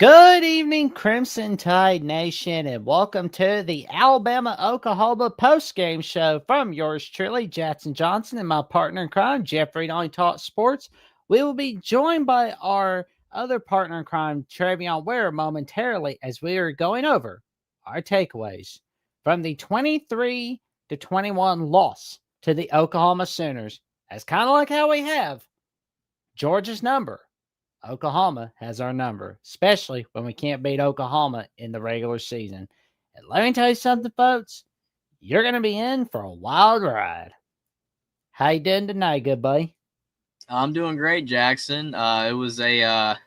Good evening, Crimson Tide Nation, and welcome to the Alabama-Oklahoma postgame show from yours truly, Jackson Johnson, and my partner in crime, Jeffrey and Only Talk Sports. We will be joined by our other partner in crime, Travion Ware, momentarily as we are going over our takeaways from the 23-21 loss to the Oklahoma Sooners. As kind of like how we have Georgia's number. Oklahoma has our number, especially when we can't beat Oklahoma in the regular season. And let me tell you something, folks. You're going to be in for a wild ride. How you doing tonight, good buddy? I'm doing great, Jackson. It was a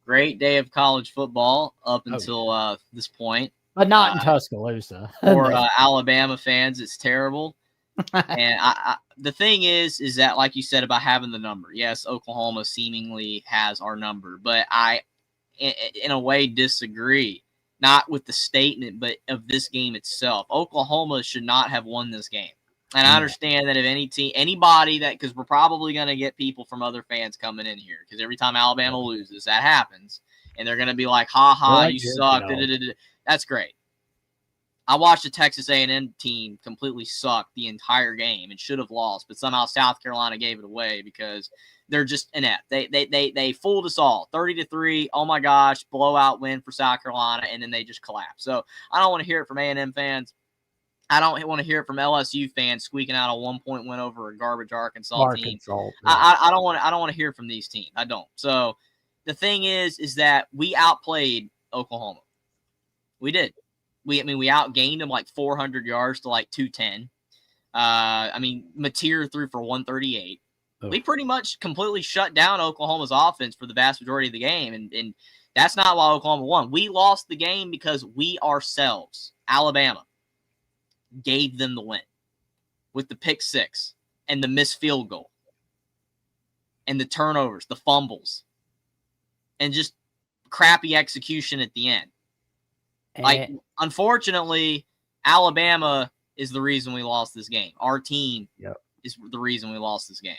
great day of college football up until this point. But not in Tuscaloosa. For Alabama fans, it's terrible. And the thing is that, like you said about having the number, yes, Oklahoma seemingly has our number, but I, in a way, disagree. Not with the statement, but of this game itself. Oklahoma should not have won this game. And I understand that if anybody that, because we're probably going to get people from other fans coming in here, because every time Alabama loses, that happens. And they're going to be like, ha ha, you suck. That's great. I watched the Texas A&M team completely suck the entire game and should have lost, but somehow South Carolina gave it away because they're just inept. They fooled us all. 30-3, oh my gosh, blowout win for South Carolina, and then they just collapsed. So I don't want to hear it from A&M fans. I don't want to hear it from LSU fans squeaking out a 1-point win over a garbage Arkansas team. Yeah. I don't want to hear from these teams. I don't. So the thing is that we outplayed Oklahoma. We did. We outgained them like 400 yards to like 210. Mateer threw for 138. Oh. We pretty much completely shut down Oklahoma's offense for the vast majority of the game, and that's not why Oklahoma won. We lost the game because we ourselves, Alabama, gave them the win with the pick six and the missed field goal and the turnovers, the fumbles, and just crappy execution at the end. Like, unfortunately, Alabama is the reason we lost this game. Our team is the reason we lost this game.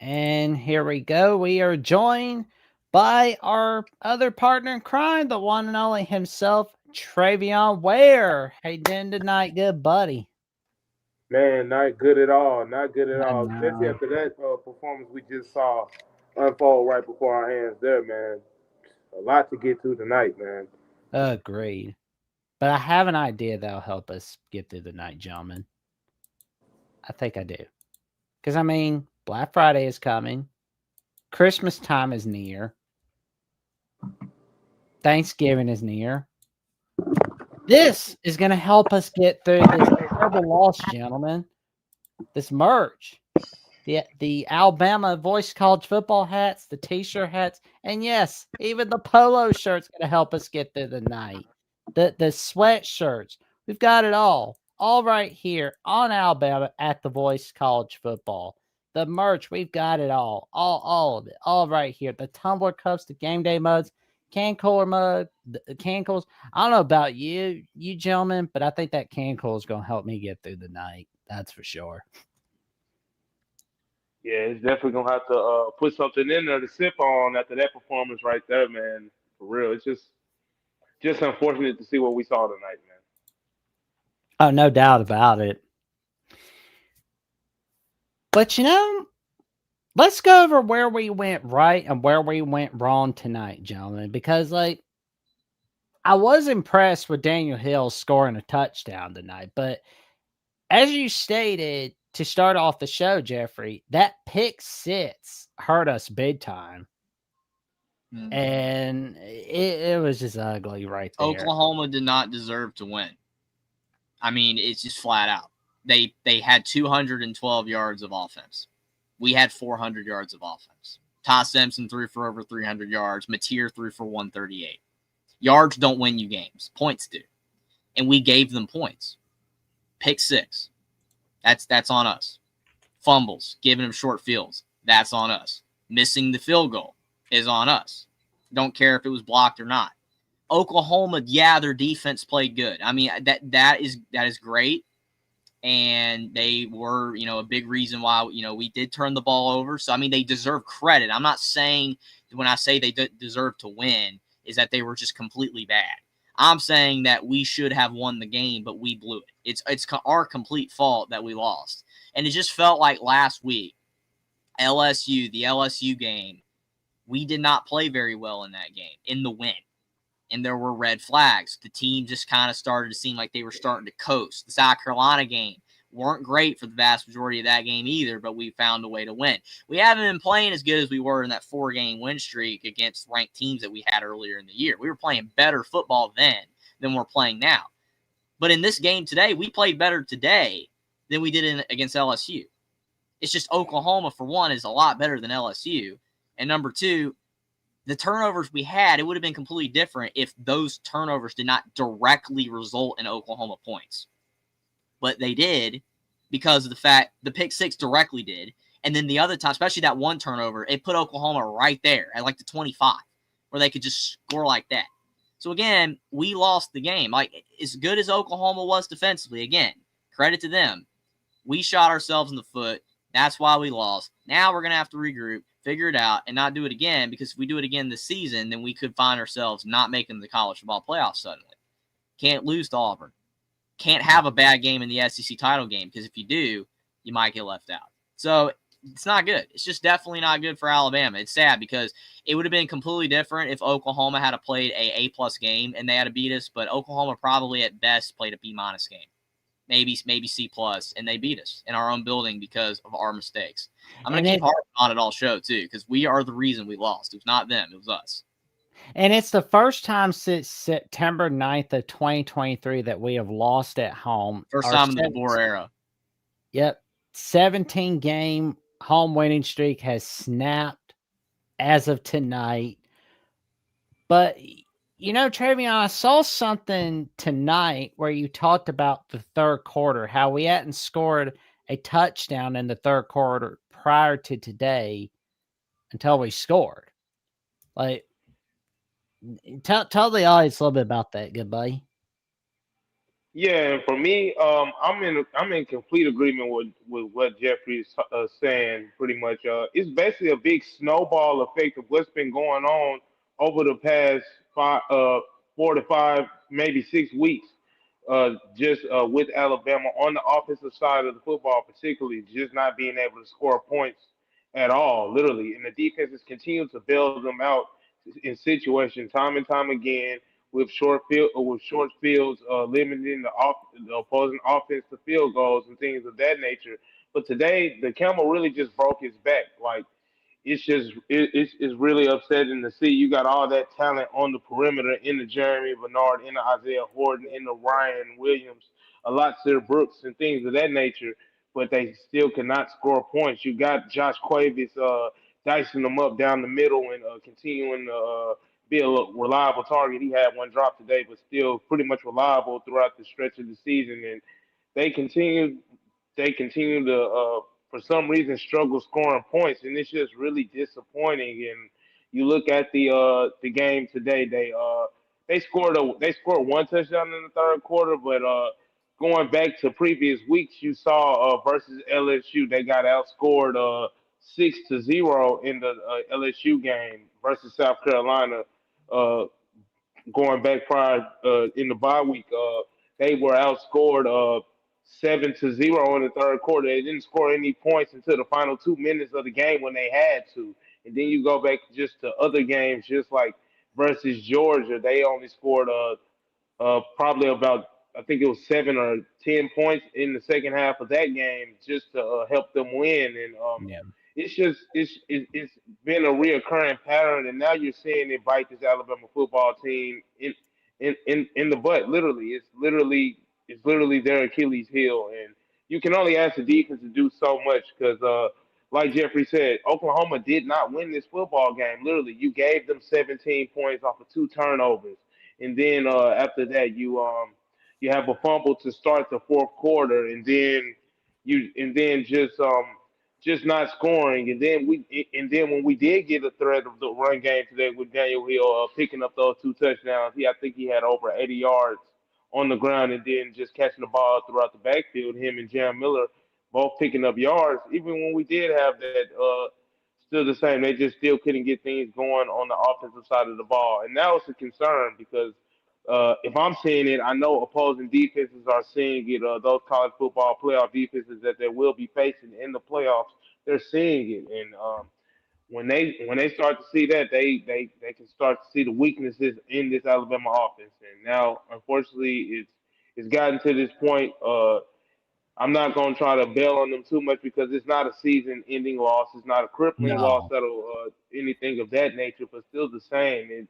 And here we go. We are joined by our other partner in crime, the one and only himself, Travion Ware. How you doing tonight, good buddy? Man, not good at all. Not good at all. Especially after that performance we just saw unfold right before our hands there, man. A lot to get to tonight, man. Agreed. But I have an idea that'll help us get through the night, gentlemen. I think I do. Because, Black Friday is coming. Christmas time is near. Thanksgiving is near. This is going to help us get through this terrible loss, gentlemen. This merch. The Alabama Voice College football hats, the T-shirt hats, and yes, even the polo shirt's going to help us get through the night. The sweatshirts. We've got it all right here on Alabama at the Voice College football. The merch, we've got it all of it, all right here. The tumbler cups, the game day mugs, can cooler mug, the can coolers. I don't know about you gentlemen, but I think that can cooler is going to help me get through the night. That's for sure. Yeah, it's definitely going to have to put something in there to sip on after that performance right there, man. For real. It's just unfortunate to see what we saw tonight, man. Oh, no doubt about it. But, let's go over where we went right and where we went wrong tonight, gentlemen, because, I was impressed with Daniel Hill scoring a touchdown tonight, but as you stated to start off the show, Jeffrey, that pick six hurt us big time. Mm-hmm. And it was just ugly right there. Oklahoma did not deserve to win. It's just flat out. They had 212 yards of offense. We had 400 yards of offense. Ty Simpson threw for over 300 yards. Mateer threw for 138. Yards don't win you games. Points do. And we gave them points. Pick six. That's on us. Fumbles, giving them short fields. That's on us. Missing the field goal is on us. Don't care if it was blocked or not. Oklahoma, their defense played good. That is great. and they were, a big reason why, we did turn the ball over. So, I mean, they deserve credit. I'm not saying when I say they deserve to win is that they were just completely bad. I'm saying that we should have won the game, but we blew it. It's our complete fault that we lost. And it just felt like last week, the LSU game, we did not play very well in that game, in the win. And there were red flags. The team just kind of started to seem like they were starting to coast. The South Carolina game weren't great for the vast majority of that game either, but we found a way to win. We haven't been playing as good as we were in that 4-game win streak against ranked teams that we had earlier in the year. We were playing better football then than we're playing now. But in this game today, we played better today than we did against LSU. It's just Oklahoma, for one, is a lot better than LSU. And number two, the turnovers we had, it would have been completely different if those turnovers did not directly result in Oklahoma points. But they did because of the fact the pick six directly did. And then the other time, especially that one turnover, it put Oklahoma right there at like the 25 where they could just score like that. So again, we lost the game. Like, as good as Oklahoma was defensively, again, credit to them. We shot ourselves in the foot. That's why we lost. Now we're going to have to regroup, figure it out, and not do it again, because if we do it again this season, then we could find ourselves not making the college football playoffs suddenly. Can't lose to Auburn. Can't have a bad game in the SEC title game, because if you do, you might get left out. So it's not good. It's just definitely not good for Alabama. It's sad because it would have been completely different if Oklahoma had played a A-plus game and they had to beat us, but Oklahoma probably at best played a B-minus game. Maybe C plus, and they beat us in our own building because of our mistakes. I'm going to keep harping on it all show too, because we are the reason we lost. It was not them, it was us. And it's the first time since September 9th of 2023 that we have lost at home. First time in the DeBoer era. Yep. 17-game home winning streak has snapped as of tonight. But Travion, I saw something tonight where you talked about the third quarter, how we hadn't scored a touchdown in the third quarter prior to today until we scored. Like, tell the audience a little bit about that, good buddy. Yeah, and for me, I'm in complete agreement with what Jeffrey is saying. Pretty much, it's basically a big snowball effect of what's been going on over the past 4 to 5, maybe 6 weeks. Just with Alabama on the offensive side of the football, particularly just not being able to score points at all, literally, and the defenses continue to bail them out in situations time and time again with short fields, limiting the opposing offense to field goals and things of that nature. But today, the camel really just broke his back. Like, it's really upsetting to see. You got all that talent on the perimeter in the Jeremy Bernard, in the Isaiah Horton, in the Ryan Williams, a lot to Brooks and things of that nature, but they still cannot score points. You got Josh Cuevas dicing them up down the middle and continuing to be a reliable target. He had one drop today, but still pretty much reliable throughout the stretch of the season. And they continue they continue to for some reason struggle scoring points, and it's just really disappointing. And you look at the game today, they scored one touchdown in the third quarter, but going back to previous weeks, you saw versus LSU, they got outscored 6-0 in the LSU game versus South Carolina. Uh, Going back prior in the bye week, they were outscored 7-0 in the third quarter. They didn't score any points until the final 2 minutes of the game when they had to. And then you go back just to other games, just like versus Georgia, they only scored probably about, I think it was 7 or 10 points in the second half of that game just to help them win. And Yeah. it's been a reoccurring pattern, and now you're seeing it bite this Alabama football team in the butt. Literally, it's literally their Achilles heel, and you can only ask the defense to do so much because. Like Jeffrey said, Oklahoma did not win this football game. Literally, you gave them 17 points off of two turnovers, and then after that, you have a fumble to start the fourth quarter, and then just not scoring, and then when we did get a threat of the run game today with Daniel Hill picking up those two touchdowns, I think he had over 80 yards on the ground and then just catching the ball throughout the backfield. Him and Jam Miller both picking up yards. Even when we did have that, still the same. They just still couldn't get things going on the offensive side of the ball, and that was a concern because if I'm seeing it, I know opposing defenses are seeing it. Those college football playoff defenses that they will be facing in the playoffs, they're seeing it, and when they start to see that, they can start to see the weaknesses in this Alabama offense. And now, unfortunately, it's gotten to this point. I'm not going to try to bail on them too much because it's not a season-ending loss. It's not a crippling loss No. that'll anything of that nature, but still the same.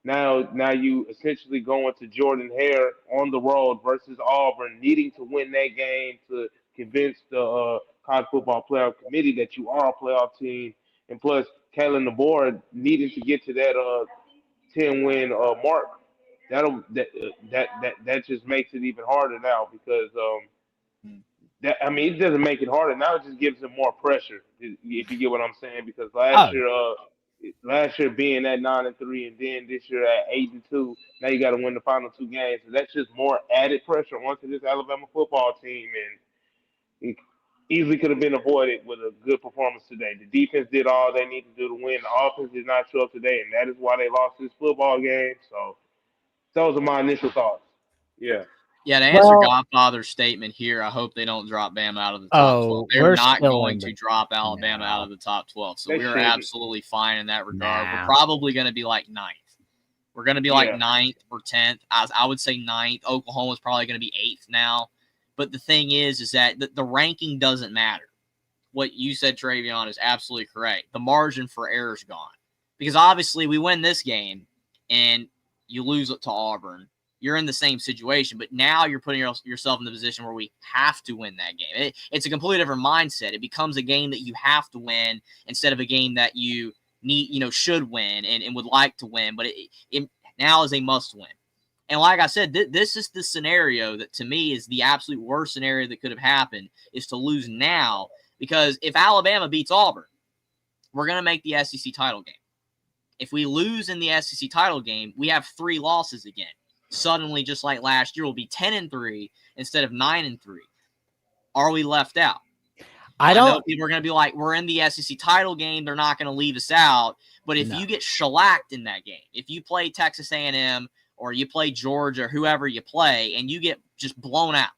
Now you essentially going to Jordan Hare on the road versus Auburn, needing to win that game to convince the college football playoff committee that you are a playoff team, and plus Kalen DeBoer needing to get to that 10 win mark. That just makes it even harder now because I mean, it doesn't make it harder. Now it just gives them more pressure. If you get what I'm saying, because Oh, last year being at 9-3, and then this year at 8-2, now you got to win the final two games. So that's just more added pressure onto this Alabama football team, and it easily could have been avoided with a good performance today. The defense did all they need to do to win. The offense did not show up today, and that is why they lost this football game. So those are my initial thoughts. Yeah. Yeah, to answer well, Godfather's statement here, I hope they don't drop Bama out of the top 12. They're we're not still going in to the drop Alabama out no, of the top 12. So They we are shouldn't. absolutely fine in that regard. We're nah. probably going to be like ninth. We're going to be like Yeah. ninth or 10th. I would say ninth. Oklahoma's probably going to be eighth now. But the thing is that the ranking doesn't matter. What you said, Travion, is absolutely correct. The margin for error is gone. Because obviously we win this game and you lose it to Auburn. You're in the same situation, but now you're putting yourself in the position where we have to win that game. It's a completely different mindset. It becomes a game that you have to win instead of a game that you should win and would like to win, but it now is a must win. And like I said, this is the scenario that to me is the absolute worst scenario that could have happened, is to lose now, because if Alabama beats Auburn, we're going to make the SEC title game. If we lose in the SEC title game, we have 3 losses again. Suddenly, just like last year, we'll be 10-3 instead of 9-3. Are we left out? I know people are going to be like, we're in the SEC title game. They're not going to leave us out. But if you get shellacked in that game, if you play Texas A&M or you play Georgia, whoever you play, and you get just blown out,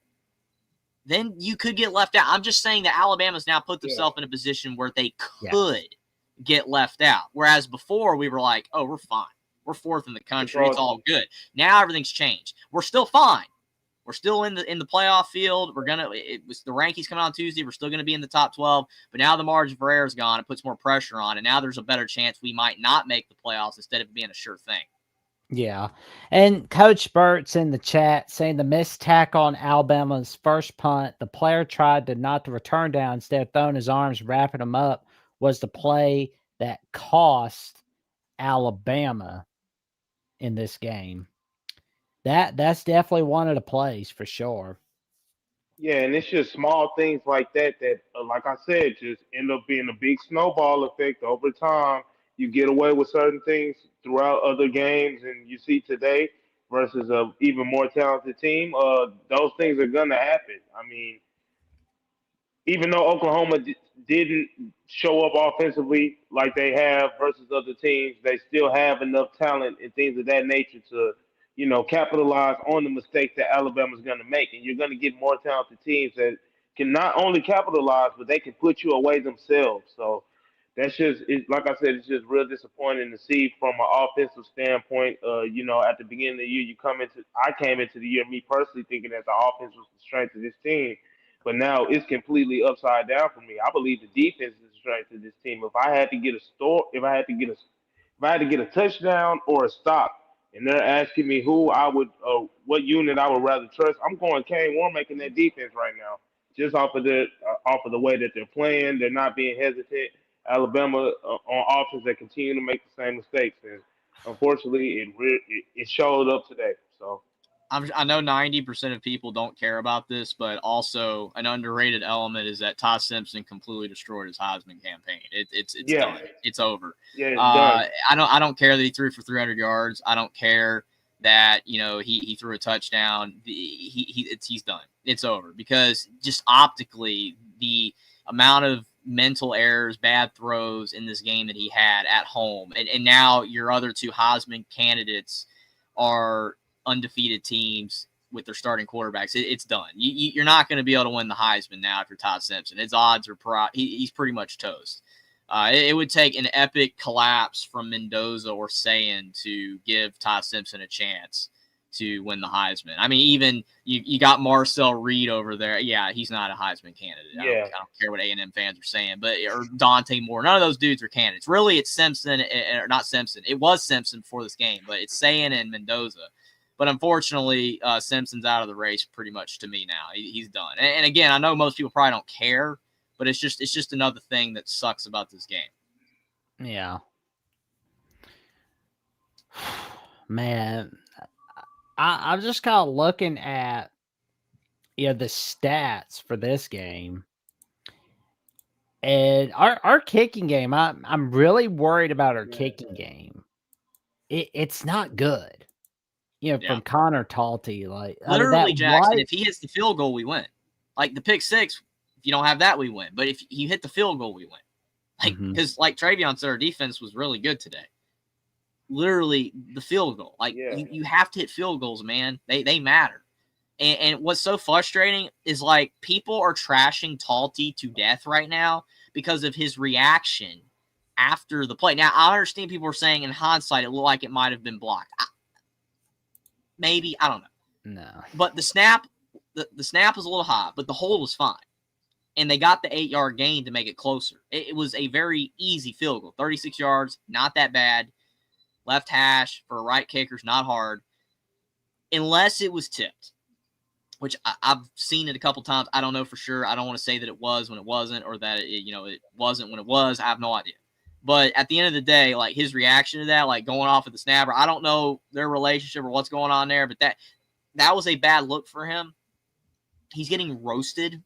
then you could get left out. I'm just saying that Alabama's now put themselves in a position where they could get left out. Whereas before we were like, oh, we're fine. We're 4th in the country. It's all good. Now everything's changed. We're still fine. We're still in the playoff field. It was the rankings coming on Tuesday. We're still gonna be in the top 12. But now the margin for error is gone. It puts more pressure on, and now there's a better chance we might not make the playoffs instead of being a sure thing. Yeah. And Coach Burt's in the chat saying the missed tackle on Alabama's first punt, the player tried to not to return down instead of throwing his arms, wrapping him up, was the play that cost Alabama in this game. That's definitely one of the plays for sure. Yeah, and it's just small things like that, like I said, just end up being a big snowball effect over time. You get away with certain things throughout other games, and you see today versus a even more talented team. Those things are gonna happen. I mean, even though Oklahoma didn't show up offensively like they have versus other teams, they still have enough talent and things of that nature to, capitalize on the mistakes that Alabama's going to make. And you're going to get more talented teams that can not only capitalize, but they can put you away themselves. So that's just, like I said, it's just real disappointing to see from an offensive standpoint. At the beginning of the year, I came into the year, me personally, thinking that the offense was the strength of this team, but now it's completely upside down for me. I believe the defense is the strength of this team. If I had to get a store, if I had to get a touchdown or a stop, and they're asking me what unit I would rather trust, I'm going Kane Warmack in that defense right now. Just off of the way that they're playing, they're not being hesitant. Alabama on offense, they continue to make the same mistakes, and unfortunately, it showed up today. So. I know 90% of people don't care about this, but also an underrated element is that Todd Simpson completely destroyed his Heisman campaign. It's done. It's over. Yeah, it's done. I don't care that he threw for 300 yards. I don't care that he threw a touchdown. He's done. It's over because just optically the amount of mental errors, bad throws in this game that he had at home, and now your other two Heisman candidates are undefeated teams with their starting quarterbacks. It's done. You're not going to be able to win the Heisman now if you're Todd Simpson. His odds are he's pretty much toast. It would take an epic collapse from Mendoza or Sayin to give Todd Simpson a chance to win the Heisman. I mean, even you got Marcel Reed over there. Yeah, he's not a Heisman candidate. Yeah. I don't care what A&M fans are saying, but or Dante Moore. None of those dudes are candidates. Really, it's Simpson, or not Simpson. It was Simpson before this game, but it's Sayin and Mendoza. But unfortunately, Simpson's out of the race pretty much to me now. He's done. And again, I know most people probably don't care, but it's just another thing that sucks about this game. Yeah. Man, I'm just kind of looking at the stats for this game. And our kicking game, I'm really worried about our kicking game. It's not good. From Connor Talty, like literally, Jackson, if he hits the field goal, we win. Like the pick six, if you don't have that, we win. But if you hit the field goal, we win. Like because like Travion said, our defense was really good today. Literally the field goal. Like you have to hit field goals, man. They matter. And what's so frustrating is like people are trashing Talty to death right now because of his reaction after the play. Now I understand people are saying in hindsight it looked like it might have been blocked. Maybe, I don't know. No. But the snap was a little high, but the hold was fine. And they got the 8-yard gain to make it closer. It was a very easy field goal. 36 yards, not that bad. Left hash for a right kicker's not hard. Unless it was tipped, which I've seen it a couple times. I don't know for sure. I don't want to say that it was when it wasn't or that it wasn't when it was. I have no idea. But at the end of the day, like his reaction to that, like going off at the snapper, I don't know their relationship or what's going on there, but that was a bad look for him. He's getting roasted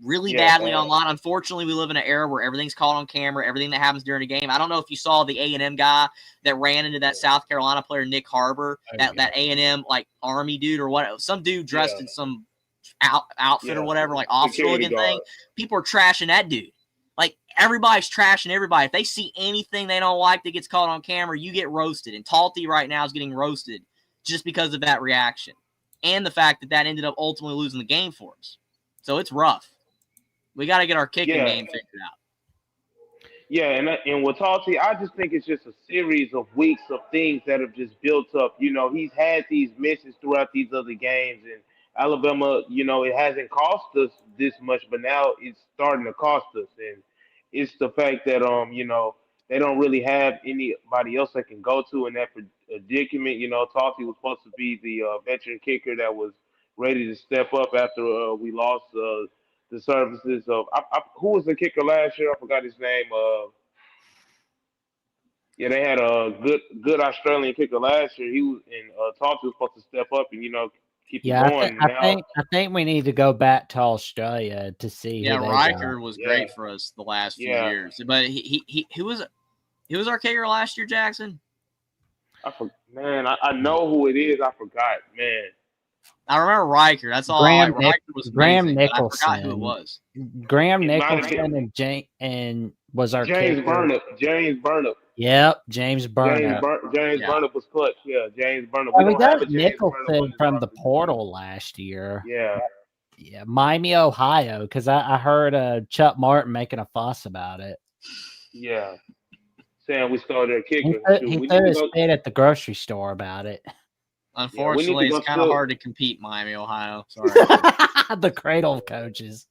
really badly online. Unfortunately, we live in an era where everything's caught on camera, everything that happens during a game. I don't know if you saw the A&M guy that ran into that South Carolina player, Nick Harbor, that A&M like Army dude or what, some dude dressed in some outfit or whatever, like officer looking thing. People are trashing that dude. Like, everybody's trashing everybody. If they see anything they don't like that gets caught on camera, you get roasted. And Talty right now is getting roasted just because of that reaction. And the fact that ended up ultimately losing the game for us. So it's rough. We got to get our kicking game figured out. Yeah, and with Talty, I just think it's just a series of weeks of things that have just built up. He's had these misses throughout these other games, and Alabama, it hasn't cost us this much, but now it's starting to cost us. And it's the fact that they don't really have anybody else they can go to in that predicament. Talty was supposed to be the veteran kicker that was ready to step up after we lost the services of who was the kicker last year? I forgot his name. Yeah, they had a good Australian kicker last year. He was and Talty was supposed to step up and keep it going. I think we need to go back to Australia to see. Yeah, Riker was great for us the last few years, but he was our kicker last year, Jackson. I know who it is. I forgot, man. I remember Riker. That's all. Riker was amazing, Nicholson. I forgot who it was. Graham Nicholson and was our James kicker. James Burnip. Yep, James Burnip. James Burnip was clutch. Yeah, James Burnip. We got Nicholson from the portal last year. Yeah, Miami, Ohio, because I heard Chuck Martin making a fuss about it. Yeah, saying we stole their kicker. He threw his fit at the grocery store about it. Unfortunately, it's kind of hard to compete, Miami, Ohio. Sorry. The cradle coaches.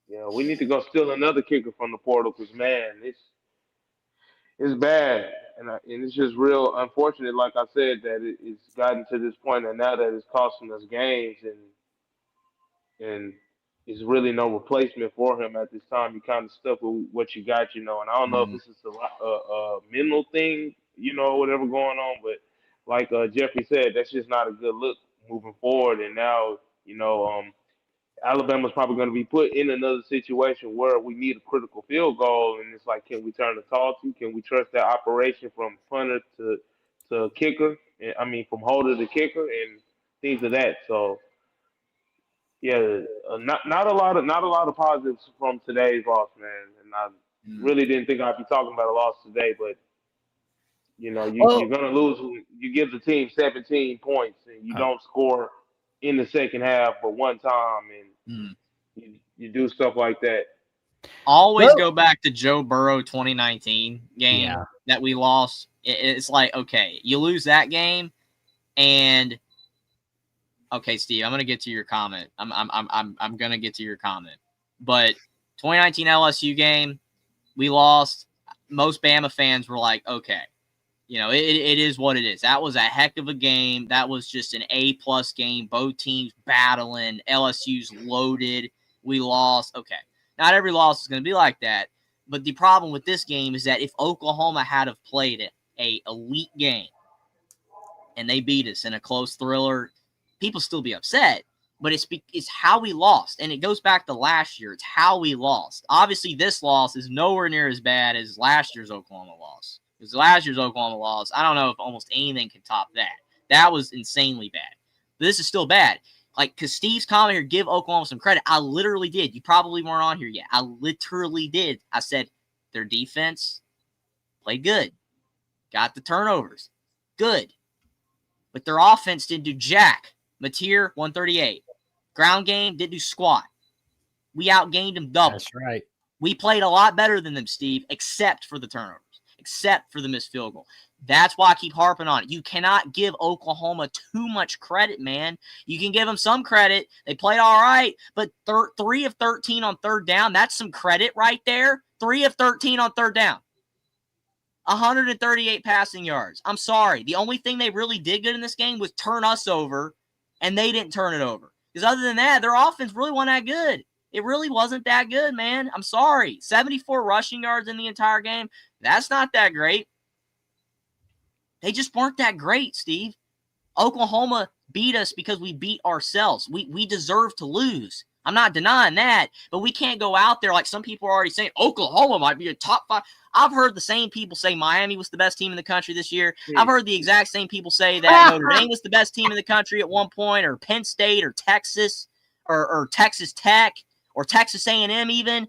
Yeah, we need to go steal another kicker from the portal because, man, it's bad. And it's just real unfortunate, like I said, that it's gotten to this point and now that it's costing us games and there's really no replacement for him at this time. You kind of stuck with what you got, and I don't know if this is a mental thing, whatever going on, but like Jeffrey said, that's just not a good look moving forward. And now, Alabama's probably going to be put in another situation where we need a critical field goal, and it's like, can we turn the Talty? Can we trust that operation from punter to kicker? I mean, from holder to kicker and things of that. So yeah, not a lot of positives from today's loss, man. And I Mm. really didn't think I'd be talking about a loss today, but you're Well, gonna lose when you give the team 17 points and you uh, don't score in the second half but one time, and Mm. you do stuff like that. Always well, go back to Joe Burrow 2019 game yeah. that we lost. It's like, okay, you lose that game, and okay, Steve, I'm gonna get to your comment. I'm gonna get to your comment. But 2019 LSU game, we lost. Most Bama fans were like, okay, it is what it is. That was a heck of a game. That was just an A+ game. Both teams battling. LSU's loaded. We lost. Okay. Not every loss is going to be like that. But the problem with this game is that if Oklahoma had have played a elite game and they beat us in a close thriller, people still be upset. But it's how we lost. And it goes back to last year. It's how we lost. Obviously, this loss is nowhere near as bad as last year's Oklahoma loss. Because last year's Oklahoma loss, I don't know if almost anything can top that. That was insanely bad. But this is still bad. Like, because Steve's comment here, give Oklahoma some credit. I literally did. You probably weren't on here yet. I literally did. I said their defense played good. Got the turnovers. Good. But their offense didn't do jack. Mateer, 138. Ground game, didn't do squat. We outgained them double. That's right. We played a lot better than them, Steve, except for the turnovers, except for the missed field goal. That's why I keep harping on it. You cannot give Oklahoma too much credit, man. You can give them some credit. They played all right, but 3 of 13 on third down, that's some credit right there. 3 of 13 on third down. 138 passing yards. I'm sorry. The only thing they really did good in this game was turn us over, and they didn't turn it over. Because other than that, their offense really wasn't that good. It really wasn't that good, man. I'm sorry. 74 rushing yards in the entire game. That's not that great. They just weren't that great, Steve. Oklahoma beat us because we beat ourselves. We deserve to lose. I'm not denying that, but we can't go out there like some people are already saying Oklahoma might be a top 5. I've heard the same people say Miami was the best team in the country this year. I've heard the exact same people say that Notre Dame was the best team in the country at one point, or Penn State, or Texas, or Texas Tech, or Texas A&M even.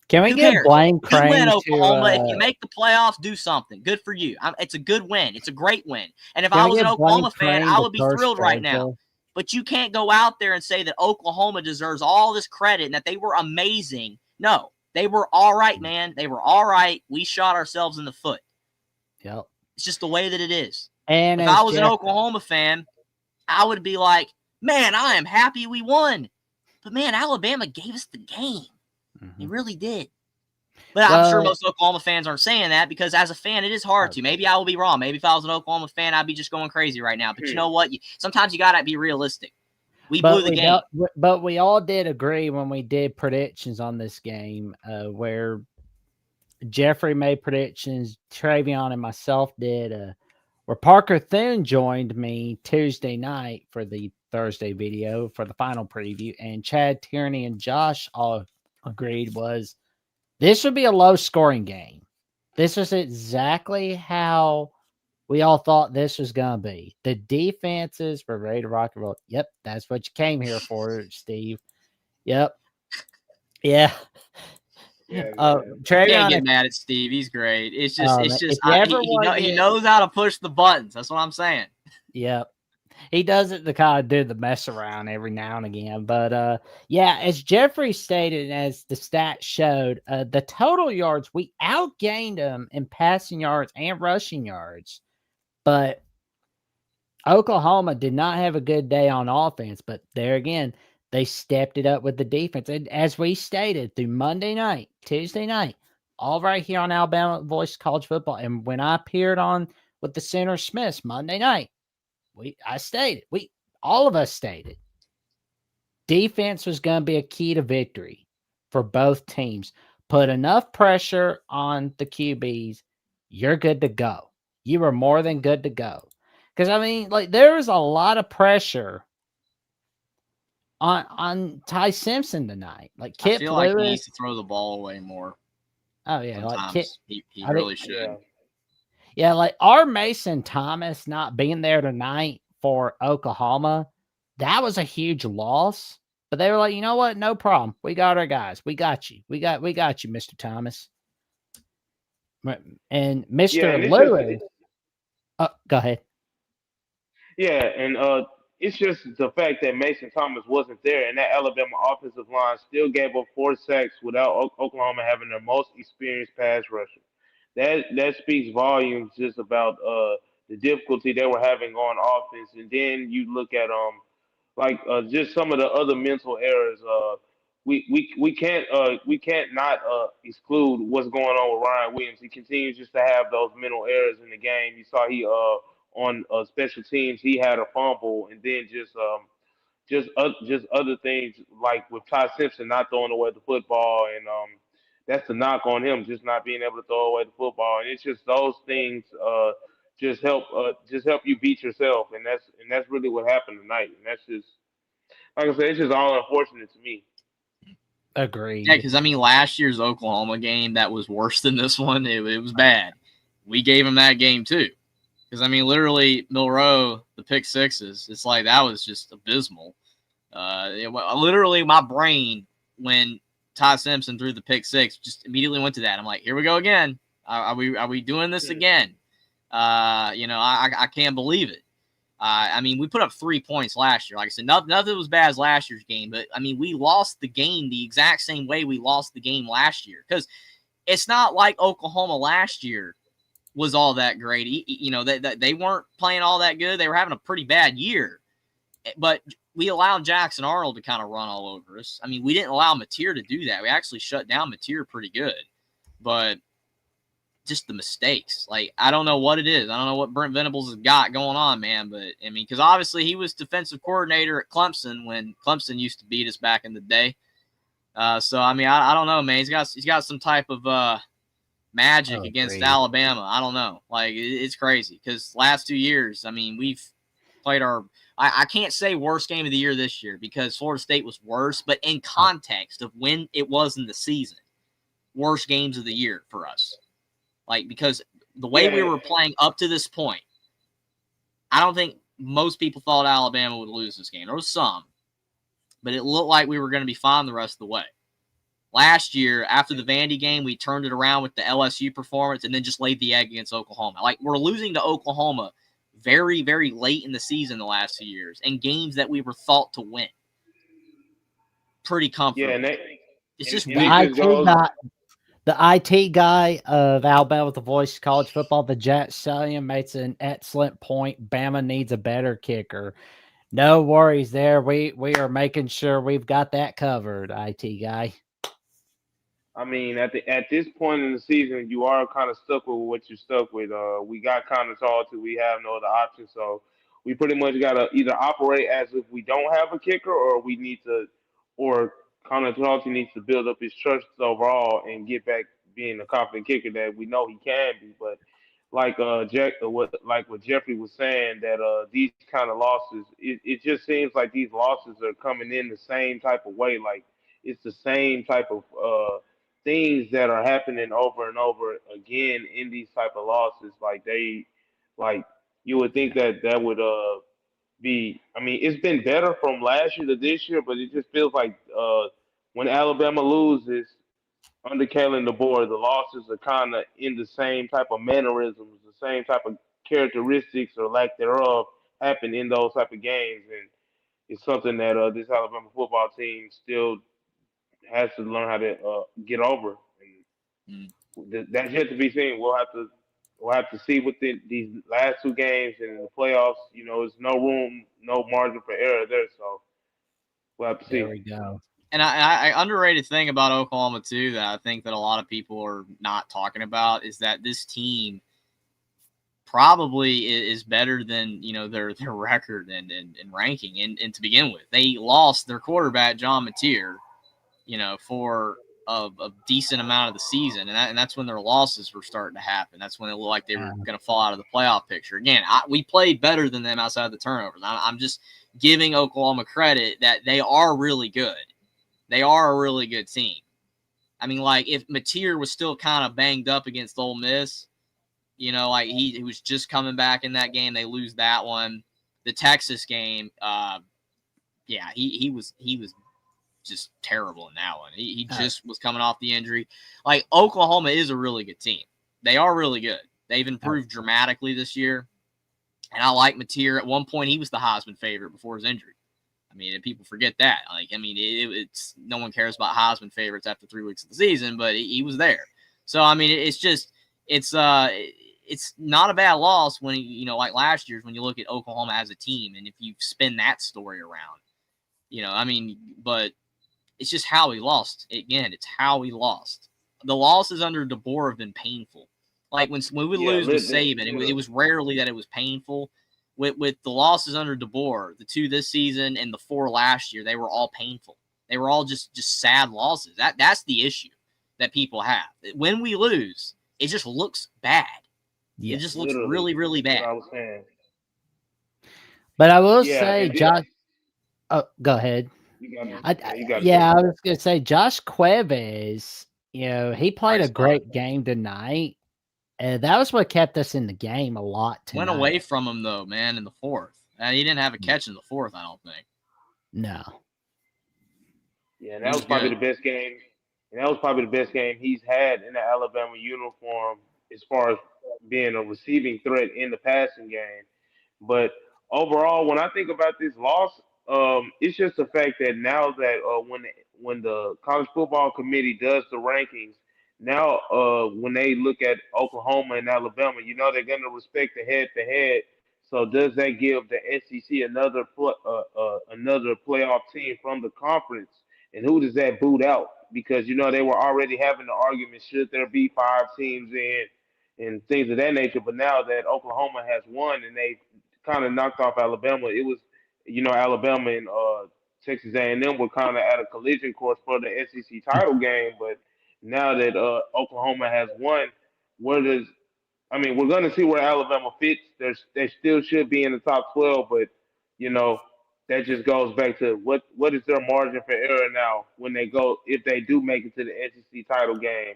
Can we Who get cares? Blaine Good win, Crane Oklahoma. If you to make the playoffs, do something. Good for you. It's a good win. It's a great win. And if can I we was an get Blaine Oklahoma fan, Crane I to would be curse thrilled right now. Georgia? But you can't go out there and say that Oklahoma deserves all this credit and that they were amazing. No, they were all right, man. They were all right. We shot ourselves in the foot. Yep. It's just the way that it is. And If as I was an Jeff, Oklahoma fan, I would be like, man, I am happy we won. But, man, Alabama gave us the game. They really did. But I'm sure well, most Oklahoma fans aren't saying that because as a fan, it is hard to. Maybe I will be wrong. Maybe if I was an Oklahoma fan, I'd be just going crazy right now. But you know what? Sometimes you got to be realistic. We blew the game. But we all did agree when we did predictions on this game, where Jeffrey made predictions, Travion and myself did, where Parker Thune joined me Tuesday night for the Thursday video for the final preview, and Chad Tierney and Josh all agreed was this would be a low scoring game. This was exactly how we all thought this was going to be. The defenses were ready to rock and roll. Yep, that's what you came here for, Steve. Yep. Yeah. Yeah, Can't Travion, get mad at Steve. He's great. It's just if you ever he knows how to push the buttons. That's what I'm saying. Yep. He does it to kind of do the mess around every now and again. But yeah, as Jeffrey stated, and as the stats showed, the total yards, we outgained them in passing yards and rushing yards. But Oklahoma did not have a good day on offense. But there again, they stepped it up with the defense. And as we stated through Monday night, Tuesday night, all right here on Alabama Voice College Football. And when I appeared on with the Center Smiths Monday night, all of us stated, defense was going to be a key to victory for both teams. Put enough pressure on the QBs, you're good to go. You were more than good to go. Because, I mean, like, there was a lot of pressure on Ty Simpson tonight. Like, I Kip feel like he Lewis. needs to throw the ball away more. Oh, yeah. Sometimes Like Kip, he really should. Yeah, like our Mason Thomas not being there tonight for Oklahoma, that was a huge loss. But they were like, you know what? No problem. We got our guys. We got you. We got you, Mr. Thomas. And Yeah, Mr. and it's just Lewis. Go ahead. yeah, and it's just the fact that Mason Thomas wasn't there, and that Alabama offensive line still gave up 4 sacks without Oklahoma having their most experienced pass rusher. That speaks volumes just about the difficulty they were having on offense. And then you look at like just some of the other mental errors. We can't not exclude what's going on with Ryan Williams. He continues just to have those mental errors in the game. You saw he on special teams he had a fumble, and then just other things like with Ty Simpson not throwing away the football, and that's the knock on him, just not being able to throw away the football. And it's just those things just help you beat yourself, and that's really what happened tonight. And that's just like I said, it's just all unfortunate to me. Yeah, Agreed. because I mean, last year's Oklahoma game that was worse than this one. It was bad. We gave him that game too. Because I mean, literally, Milroe, the pick sixes. It's like that was just abysmal. Literally, my brain when Ty Simpson threw the pick six just immediately went to that. I'm like, here we go again. Are we doing this again? I can't believe it. I mean, we put up 3 points last year. Like I said, nothing was bad as last year's game, but I mean, we lost the game the exact same way we lost the game last year. Because it's not like Oklahoma last year was all that great. They weren't playing all that good. They were having a pretty bad year, but we allowed Jackson Arnold to kind of run all over us. I mean, we didn't allow Mateer to do that. We actually shut down Mateer pretty good, but just the mistakes. Like, I don't know what it is. I don't know what Brent Venables has got going on, man. But I mean, because obviously he was defensive coordinator at Clemson when Clemson used to beat us back in the day. So I mean, I don't know, man. He's got some type of magic against Agreed. Alabama. I don't know. Like, it's crazy because last 2 years, I mean, we've played our. I can't say worst game of the year this year because Florida State was worse, but in context of when it was in the season, worst games of the year for us. Like, because the way we Yeah, were playing up to this point, I don't think most people thought Alabama would lose this game. There was some, but it looked like we were going to be fine the rest of the way. Last year, after the Vandy game, we turned it around with the LSU performance and then just laid the egg against Oklahoma. Like, we're losing to Oklahoma very, very late in the season the last 2 years in games that we were thought to win pretty yeah, comfortably. It's just and The it weird. just IT goes. guy, the IT guy of Alabama with the voice of college football, the Jet Stallion, makes an excellent point. Bama needs a better kicker. No worries there. We are making sure we've got that covered, IT guy. I mean, at this point in the season, you are kind of stuck with what you're stuck with. We got kind of told to we have no other option, so we pretty much got to either operate as if we don't have a kicker, or we need to, or Connor Talty needs to build up his trust overall and get back being the confident kicker that we know he can be. But what Jeffrey was saying that these kind of losses, it just seems like these losses are coming in the same type of way. Like it's the same type of things that are happening over and over again in these type of losses. Like you would think that that would be. I mean, it's been better from last year to this year, but it just feels like when Alabama loses under Kalen DeBoer, the losses are kind of in the same type of mannerisms, the same type of characteristics or lack thereof happen in those type of games, and it's something that this Alabama football team still has to learn how to get over. Mm. And that's yet to be seen. We'll have to see within these last two games and in the playoffs. There's no room, no margin for error there. So we'll have to There see. we go. And I underrated thing about Oklahoma too that I think that a lot of people are not talking about is that this team probably is better than their record and ranking and to begin with. They lost their quarterback John Mateer, for a decent amount of the season, and that's when their losses were starting to happen. That's when it looked like they were going to fall out of the playoff picture. Again, we played better than them outside of the turnovers. I'm just giving Oklahoma credit that they are really good. They are a really good team. I mean, like, if Mateer was still kind of banged up against Ole Miss, You know, like he was just coming back in that game. They lose that one. The Texas game, yeah, he was just terrible in that one. He just was coming off the injury. Like, Oklahoma is a really good team. They are really good. They've improved dramatically this year. And I like Mateer. At one point, he was the Heisman favorite before his injury. I mean, people forget that. Like, I mean, it's no one cares about Heisman favorites after 3 weeks of the season, but he was there. So, I mean, it's not a bad loss when, you know, like last year's when you look at Oklahoma as a team, and if you spin that story around, you know, I mean, but it's just how he lost. Again, it's how he lost. The losses under DeBoer have been painful. Like when we would lose with Saban, it was rarely that it was painful. With the losses under DeBoer, the 2 this season and the 4 last year, they were all painful. They were all just sad losses. That's the issue that people have. When we lose, it just looks bad. It just looks really, really bad. I was saying. But I will say, Josh. Oh, go ahead. I was going to say Josh Cuevas. You know, he played a great game tonight. That was what kept us in the game a lot tonight. Went away from him, though, man, in the 4th. He didn't have a catch in the 4th, I don't think. No. Yeah, and that was probably the best game. And that was probably the best game he's had in the Alabama uniform as far as being a receiving threat in the passing game. But overall, when I think about this loss, it's just the fact that now that when the college football committee does the rankings, now when they look at Oklahoma and Alabama, you know they're going to respect the head to head. So does that give the SEC another playoff team from the conference? And who does that boot out? Because you know they were already having the argument: should there be 5 teams in, and things of that nature. But now that Oklahoma has won and they kind of knocked off Alabama, it was, you know, Alabama and Texas A&M were kind of at a collision course for the SEC title game. But now that Oklahoma has won, where does I mean, we're going to see where Alabama fits. They still should be in the top 12, but you know that just goes back to what is their margin for error now when they go if they do make it to the SEC title game.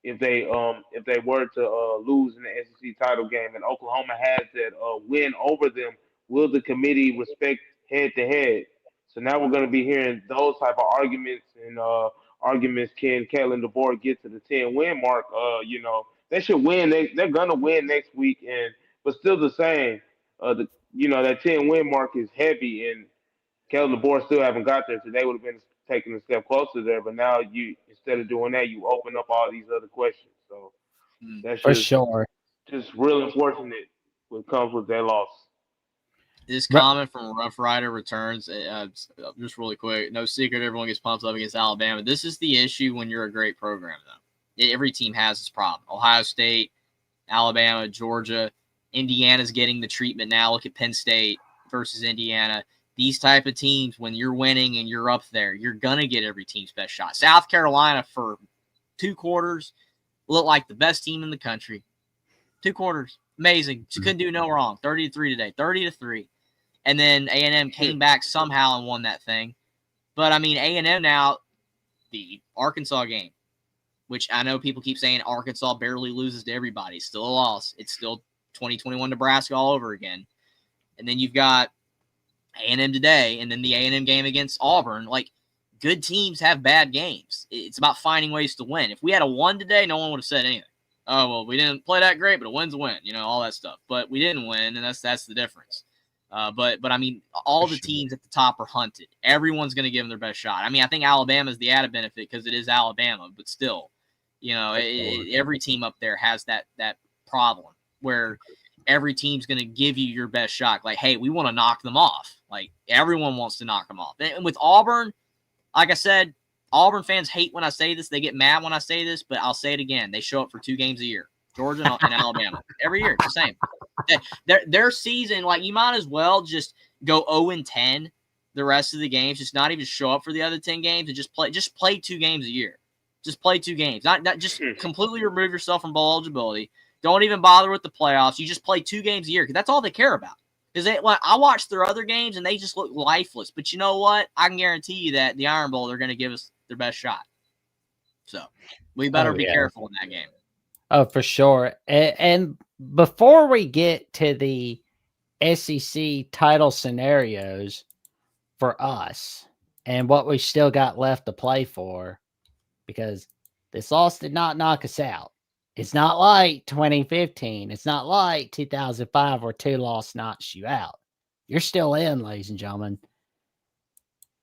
If they were to lose in the SEC title game and Oklahoma has that win over them, will the committee respect head to head? So now we're going to be hearing those type of arguments and arguments. Can Kalen DeBoer get to the 10 win mark? You know they should win. They're gonna win next week, and but still the same. That 10 win mark is heavy, and Kellen DeBoer still haven't got there. So they would have been taking a step closer there. But now you instead of doing that, you open up all these other questions. So that's for sure. Just real unfortunate what comes with that loss. This comment from Rough Rider returns, just really quick. No secret, everyone gets pumped up against Alabama. This is the issue when you're a great program, though. Every team has this problem. Ohio State, Alabama, Georgia, Indiana's getting the treatment now. Look at Penn State versus Indiana. These type of teams, when you're winning and you're up there, you're going to get every team's best shot. South Carolina, for 2 quarters, looked like the best team in the country. 2 quarters. Amazing. Just couldn't do no wrong. 30-3 today. 30-3. And then A&M came back somehow and won that thing. But, I mean, A&M now, the Arkansas game, which I know people keep saying Arkansas barely loses to everybody. It's still a loss. It's still 2021 Nebraska all over again. And then you've got A&M today, and then the A&M game against Auburn. Like, good teams have bad games. It's about finding ways to win. If we had a 1 today, no one would have said anything. Oh, well, we didn't play that great, but a win's a win. You know, all that stuff. But we didn't win, and that's the difference. But I mean, all the teams at the top are hunted. Everyone's going to give them their best shot. I mean, I think Alabama's the added benefit because it is Alabama, but still, you know, every team up there has that problem where every team's going to give you your best shot. Like, hey, we want to knock them off. Like, everyone wants to knock them off. And with Auburn, like I said, Auburn fans hate when I say this. They get mad when I say this, but I'll say it again. They show up for 2 games a year. Georgia and Alabama. Every year, it's the same. Their season, like, you might as well just go 0-10 the rest of the games. Just not even show up for the other 10 games and just play 2 games a year. Just play 2 games. Not just completely remove yourself from bowl eligibility. Don't even bother with the playoffs. You just play 2 games a year because that's all they care about. Because I watched their other games and they just look lifeless. But you know what? I can guarantee you that the Iron Bowl, they're going to give us their best shot. So we better be careful in that game. Oh, for sure. And before we get to the SEC title scenarios for us and what we still got left to play for, because this loss did not knock us out. It's not like 2015. It's not like 2005 where 2 loss knocks you out. You're still in, ladies and gentlemen.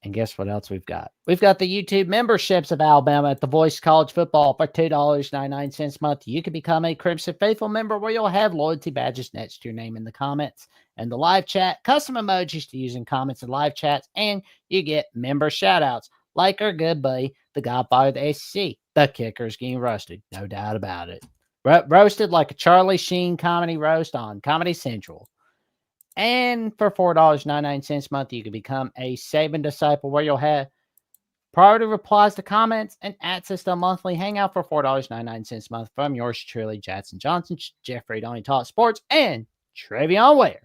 And guess what else we've got? We've got the YouTube memberships of Alabama at the Voice College Football for $2.99 a month. You can become a Crimson Faithful member where you'll have loyalty badges next to your name in the comments and the live chat, custom emojis to use in comments and live chats, and you get member shout-outs like our good buddy, the Godfather of the SEC. The kicker's getting roasted, no doubt about it. Roasted like a Charlie Sheen comedy roast on Comedy Central. And for $4.99 a month, you can become a Saban disciple where you'll have priority replies to comments and access to a monthly hangout for $4.99 a month from yours truly, Jackson Johnson, Jeffrey Donnie Talk Sports, and Trevion Ware.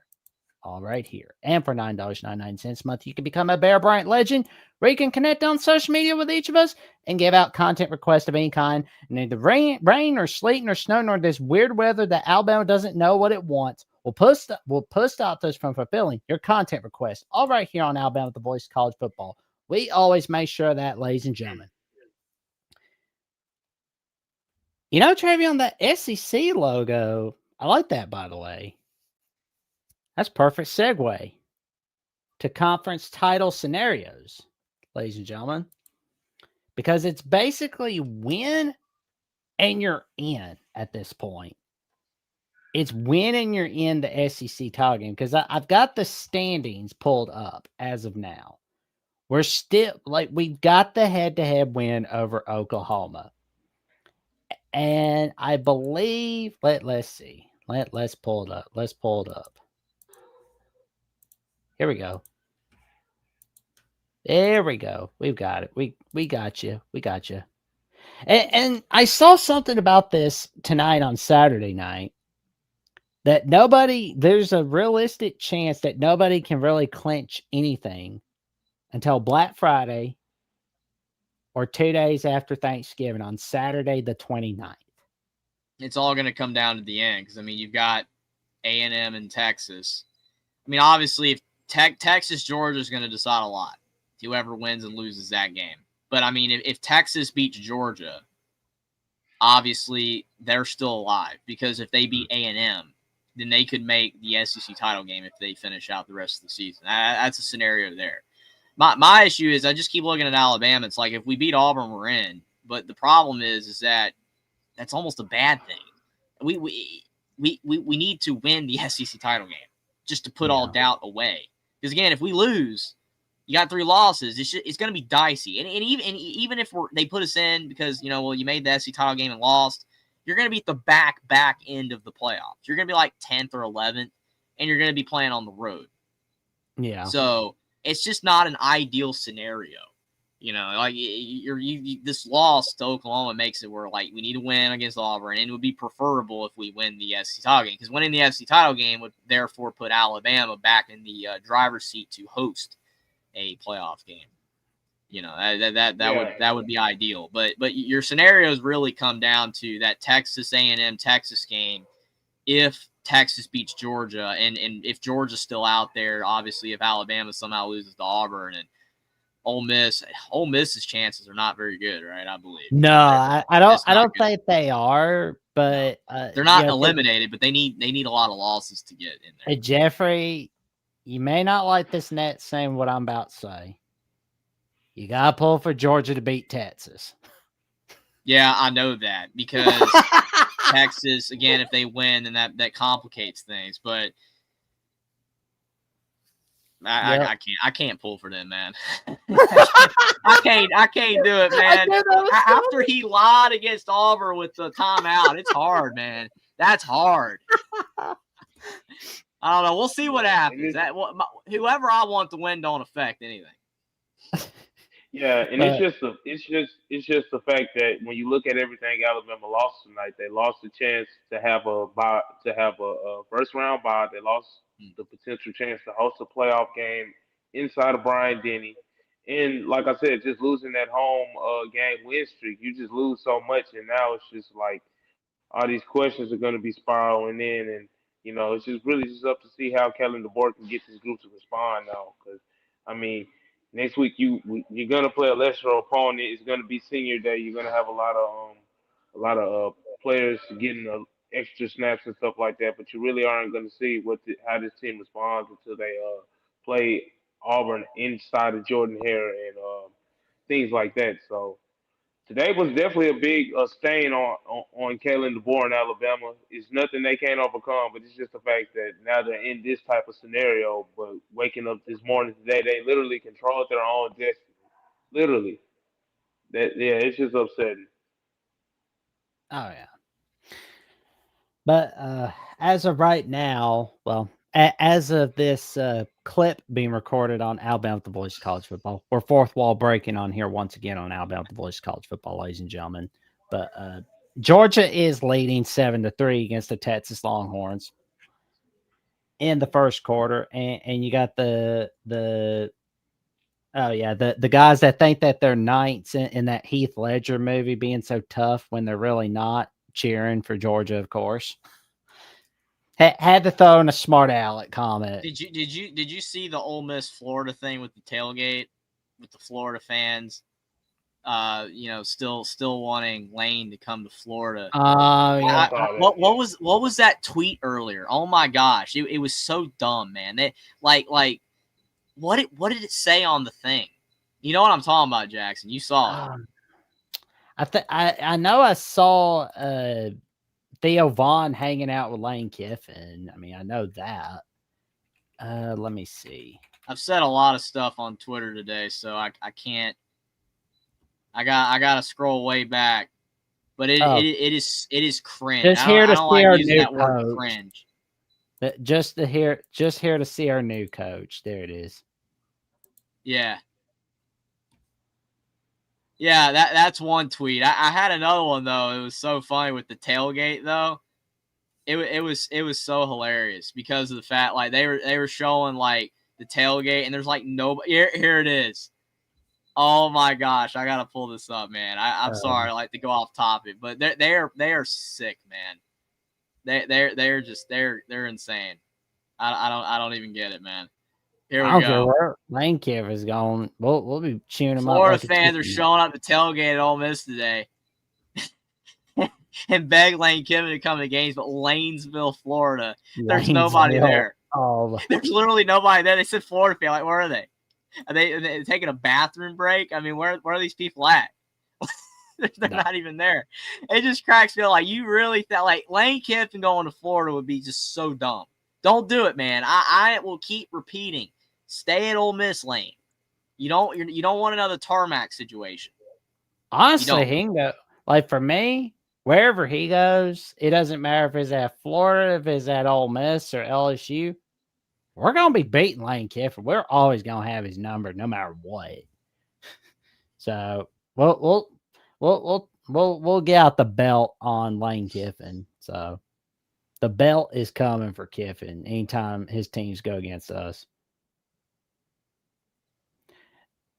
All right here. And for $9.99 a month, you can become a Bear Bryant legend where you can connect on social media with each of us and give out content requests of any kind. And neither rain or sleet or snow nor this weird weather that Alabama doesn't know what it wants will stop us from fulfilling your content requests. All right here on Alabama, the Voice of College Football. We always make sure of that, ladies and gentlemen. You know, Travion, the SEC logo, I like that, by the way. That's perfect segue to conference title scenarios, ladies and gentlemen, because it's basically win and you're in at this point. It's win and you're in the SEC title game because I've got the standings pulled up as of now. We're still we've got the head-to-head win over Oklahoma, and I believe let's see, let's pull it up. Let's pull it up. Here we go. There we go. We've got it. We got you. We got you. And I saw something about this tonight on Saturday night that there's a realistic chance that nobody can really clinch anything until Black Friday or 2 days after Thanksgiving on Saturday the 29th. It's all going to come down to the end because, I mean, you've got A&M and Texas. I mean, obviously, if Texas, Georgia is going to decide a lot. Whoever wins and loses that game. But, I mean, if Texas beats Georgia, obviously they're still alive because if they beat A&M, then they could make the SEC title game if they finish out the rest of the season. That's a scenario there. My issue is I just keep looking at Alabama. It's like if we beat Auburn, we're in. But the problem is that that's almost a bad thing. We need to win the SEC title game just to put all doubt away. Because, again, if we lose, you got 3 losses. It's going to be dicey. And even if they put us in because, you made the SEC title game and lost, you're going to be at the back end of the playoffs. You're going to be like 10th or 11th, and you're going to be playing on the road. Yeah. So it's just not an ideal scenario. This loss to Oklahoma makes it where, we need to win against Auburn, and it would be preferable if we win the SEC title game because winning the SEC title game would therefore put Alabama back in the driver's seat to host a playoff game. That would be ideal. But your scenarios really come down to that Texas A&M Texas game. If Texas beats Georgia, and if Georgia's still out there, obviously if Alabama somehow loses to Auburn and Ole Miss's chances are not very good, right? I believe. No, I don't think they are, but they're not eliminated, but they need a lot of losses to get in there. Jeffrey, you may not like this net saying what I'm about to say. You gotta pull for Georgia to beat Texas. Yeah, I know that because Texas, again, if they win, then that complicates things. But I can't pull for them, man. I can't do it, man. After he lied against Auburn with the timeout, it's hard, man. That's hard. I don't know. We'll see what happens. Whoever I want to win don't affect anything. Yeah, and it's just the fact that when you look at everything Alabama lost tonight, they lost the chance to have a first round bye. They lost the potential chance to host a playoff game inside of Bryant Denny, and like I said, just losing that home game win streak, you just lose so much, and now it's just like all these questions are going to be spiraling in, and it's just really just up to see how Kellen DeBoer can get this group to respond now. Because I mean, next week you're going to play a lesser opponent. It's going to be senior day. You're going to have a lot of players getting extra snaps and stuff like that. But you really aren't going to see how this team responds until they play Auburn inside of Jordan Hare and things like that. So today was definitely a big stain on Kalen DeBoer in Alabama. It's nothing they can't overcome, but it's just the fact that now they're in this type of scenario. But waking up this morning today, they literally controlled their own destiny. Literally, it's just upsetting. Oh yeah. But as of right now, well, as of this clip being recorded on Alabama the Voice of College Football, we're fourth wall breaking on here once again on Alabama the Voice of College Football, ladies and gentlemen. But Georgia is leading 7-3 against the Texas Longhorns in the first quarter, and you got the oh yeah the guys that think that they're knights in that Heath Ledger movie being so tough when they're really not, cheering for Georgia, of course. Had to throw in a smart aleck comment. Did you see the Ole Miss Florida thing with the tailgate with the Florida fans? Still wanting Lane to come to Florida. Oh yeah. What was that tweet earlier? Oh my gosh, it was so dumb, man. They like what did it say on the thing? You know what I'm talking about, Jackson? You saw it. I know I saw Theo Vaughn hanging out with Lane Kiffin. I mean, I know that. Let me see. I've said a lot of stuff on Twitter today, so I can't. I got to scroll way back, but it is cringe. Just here to see our using new that word coach. Cringe. Just here to see our new coach. There it is. Yeah. Yeah, that's one tweet. I had another one though. It was so funny with the tailgate though. It was so hilarious because of the fact like they were showing like the tailgate and there's like nobody. Here it is. Oh my gosh, I gotta pull this up, man. I'm sorry, like to go off topic, but they are sick, man. They're insane. I don't even get it, man. Here we I don't go. care where Lane Kiffin is going. We'll be cheering him up. Florida fans are showing up to tailgate at Ole Miss today. And beg Lane Kiffin to come to games, but Lanesville, Florida, there's nobody there. Oh. There's literally nobody there. They said Florida fan. Like, where are they? Are they taking a bathroom break? I mean, where are these people at? They're not even there. It just cracks me up. Like, you really thought like Lane Kiffin going to Florida would be just so dumb. Don't do it, man. I will keep repeating. Stay at Ole Miss, Lane. You don't want another tarmac situation. Honestly, he can go. Like for me, wherever he goes, it doesn't matter if it's at Florida, if it's at Ole Miss or LSU. We're gonna be beating Lane Kiffin. We're always gonna have his number, no matter what. So we'll get out the belt on Lane Kiffin. So the belt is coming for Kiffin anytime his teams go against us.